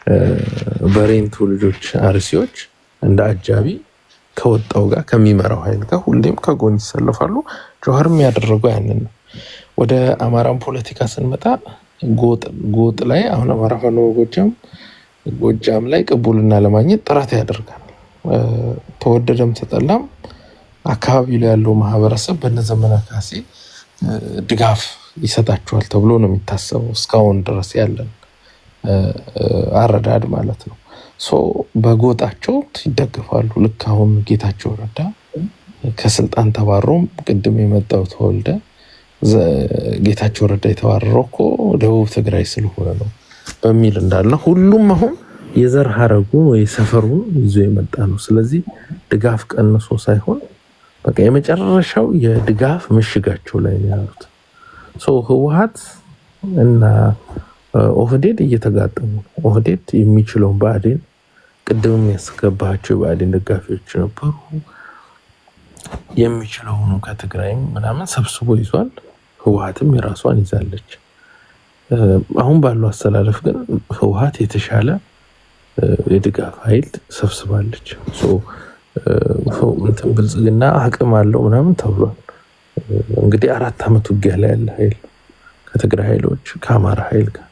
የበሬንቱ ልጆች አርሲዎች እንደ አጃቢ ከወጣው ጋር ከሚመራው ኃይል ጋር ሁሌም ከጎን ይሰለፋሉ። ጀዋርም ያደረገው ያንን ነው። ወደ አማራን ፖለቲካ ስንመጣ ጎጥ ላይ አሁን አማራ ፋኖ ጎጃም ላይ ቅቡልና ለማግኘት ጥረት ያደርጋል። ተወደደም ተጠላም አካባቢ ላይ ያለው ማህበረሰብ በነዘመነ ካሴ ድጋፍ ይሰጣቸዋል ተብሎ ነው የሚታሰበው እስካሁን ድረስ ያለን አረዳድ ማለት ነው። በጎጣቸው ይደግፋሉ። ልክ አሁን ጌታቸው ረዳ ከስልጣን ተባሮም ቅድም የመጣው ተወልደ ጌታቸው ረዳ የተባረረው እኮ ደቡብ ትግራይ ስለሆነ ነው በሚል እንዳለ ሁሉም አሁን የዘር ሀረጉን ወይ ሰፈሩን ይዞ የመጣ ነው። ስለዚህ ድጋፍ ቀንሶ ሳይሆን በቃ የመጨረሻው የድጋፍ ምሽጋቸው ላይ ነው ያሉት። ህወሓት እና ኦህዴድ እየተጋጠሙ ነው። ኦህዴድ የሚችለውን ብአዴን ቅድም ያስገባቸው ብአዴን ደጋፊዎች ነበሩ። የሚችለውን ከትግራይም ምናምን ሰብስቦ ይዟል። ህወሓትም የራሷን ይዛለች። አሁን ባለው አስተላለፍ ግን ህወሓት የተሻለ የድጋፍ ኃይል ሰብስባለች። ብልጽግና አቅም አለው ምናምን ተብሏል። እንግዲህ 4 ዓመት ውጊያ ላይ ያለ ኃይል ከትግራይ ኃይሎች ከአማራ ኃይል ጋር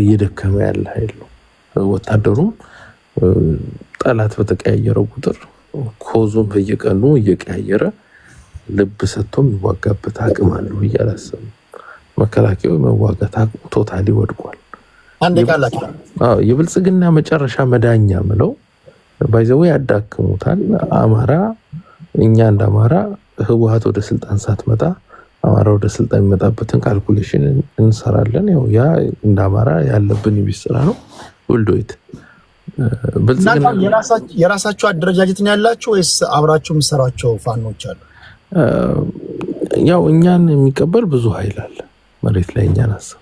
እየደከመ ያለ ኃይል ነው። ወታደሩም ጠላት በተቀያየረ ቁጥር ኮዙን በየቀኑ እየቀያየረ ልብ ሰጥቶ የሚዋጋበት አቅም አለው እያላሰቡ መከላከያው መዋጋት አቅሙ ቶታሊ ወድቋል። የብልጽግና መጨረሻ መዳኛ ምለው ባይዘው ያዳክሙታል። አማራ እኛ እንደ አማራ ህወሓት ወደ ስልጣን ሳትመጣ አማራ ወደ ስልጣን የሚመጣበትን ካልኩሌሽን እንሰራለን። ያው ያ እንደ አማራ ያለብን ይብስራ ነው ወልዶይት ብልጽግና የራሳችሁ አደረጃጀት ነው ያላችሁ ወይስ አብራችሁ የምትሰራቸው ፋኖች አሉ? ያው እኛን የሚቀበል ብዙ ኃይል አለ መሬት ላይ እኛን አሰብ።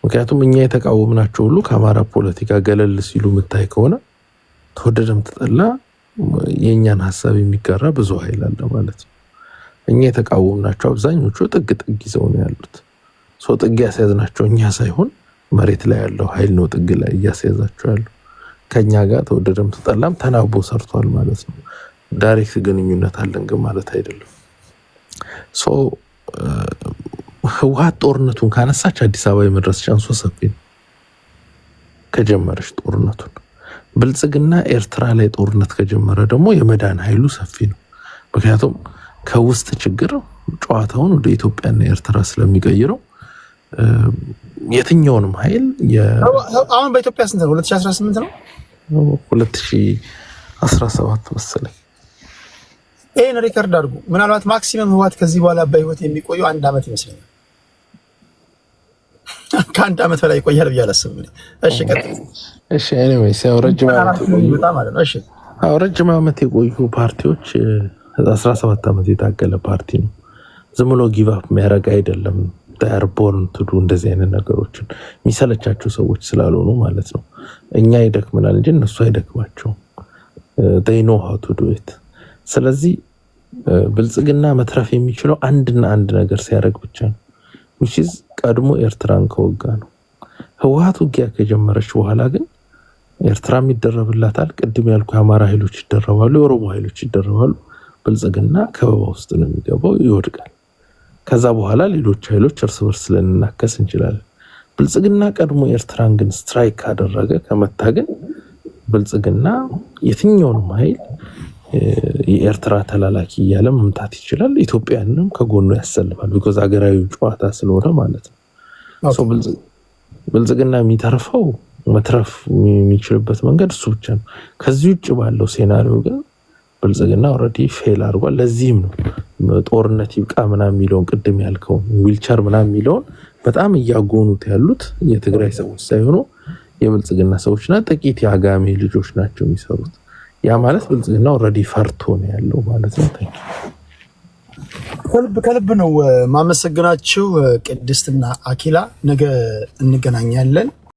ምክንያቱም እኛ የተቃወምናቸው ሁሉ ከአማራ ፖለቲካ ገለል ሲሉ የምታይ ከሆነ ተወደደም ተጠላ የእኛን ሀሳብ የሚጋራ ብዙ ኃይል አለ ማለት ነው። እኛ የተቃወምናቸው አብዛኞቹ ጥግ ይዘው ነው ያሉት። ጥግ ያስያዝናቸው እኛ ሳይሆን መሬት ላይ ያለው ኃይል ነው ጥግ ላይ እያስያዛቸው ያለው። ከኛ ጋር ተወደደም ተጠላም ተናቦ ሰርቷል ማለት ነው። ዳይሬክት ግንኙነት አለን ግን ማለት አይደለም። ህወሓት ጦርነቱን ካነሳች አዲስ አበባ የመድረስ ቻንሱ ሰፊ ነው ከጀመረች ጦርነቱን። ብልጽግና ኤርትራ ላይ ጦርነት ከጀመረ ደግሞ የመዳን ኃይሉ ሰፊ ነው። ምክንያቱም ከውስጥ ችግር ጨዋታውን ወደ ኢትዮጵያና ኤርትራ ስለሚቀይረው የትኛውንም ኃይል አሁን በኢትዮጵያ ስንት ነው? 2018 ነው 2017 መሰለኝ። ይሄን ሪከርድ አድርጉ። ምናልባት ማክሲመም ህወሓት ከዚህ በኋላ በህይወት የሚቆየው 1 ዓመት ይመስለኛል። ከ1 ዓመት በላይ ይቆያል ብዬ አላስብም። እሺ ቀጥል። እሺ ኤኒዌይስ ያው ረጅም ዓመት የቆዩ ፓርቲዎች 17 ዓመት የታገለ ፓርቲ ነው። ዝም ብሎ ጊቭ አፕ የሚያደርግ አይደለም። ዳር ቦርን ቱ ዱ እንደዚህ አይነት ነገሮችን የሚሰለቻቸው ሰዎች ስላልሆኑ ማለት ነው። እኛ ይደክመናል እንጂ እነሱ አይደክማቸውም። they know how to do it። ስለዚህ ብልጽግና መትረፍ የሚችለው አንድና አንድ ነገር ሲያደርግ ብቻ ነው። which is ቀድሞ ኤርትራን ከወጋ ነው። ህወሓት ውጊያ ከጀመረች በኋላ ግን ኤርትራም ይደረብላታል። ቅድም ያልኩ የአማራ ኃይሎች ይደረባሉ፣ የኦሮሞ ኃይሎች ይደረባሉ። ብልጽግና ከበባ ውስጥ ነው የሚገባው፣ ይወድቃል። ከዛ በኋላ ሌሎች ኃይሎች እርስ በርስ ልንናከስ እንችላለን። ብልጽግና ቀድሞ ኤርትራን ግን ስትራይክ ካደረገ ከመታ ግን ብልጽግና የትኛውንም ኃይል የኤርትራ ተላላኪ እያለ መምታት ይችላል። ኢትዮጵያንም ከጎኑ ያሰልፋል። ቢኮዝ ሀገራዊ ጨዋታ ስለሆነ ማለት ነው። ብልጽግና የሚተርፈው መትረፍ የሚችልበት መንገድ እሱ ብቻ ነው። ከዚህ ውጭ ባለው ሴናሪዮ ግን ብልጽግና ኦልሬዲ ፌል አድርጓል። ለዚህም ነው ጦርነት ይብቃ ምናምን የሚለውን ቅድም ያልከውን ዊልቸር ምናምን የሚለውን በጣም እያጎኑት ያሉት የትግራይ ሰዎች ሳይሆኑ የብልጽግና ሰዎችና ጥቂት የአጋሜ ልጆች ናቸው የሚሰሩት። ያ ማለት ብልጽግና ኦልሬዲ ፈርቶ ነው ያለው ማለት ነው። ከልብ ነው ማመሰግናችሁ ቅድስትና አኪላ። ነገ እንገናኛለን።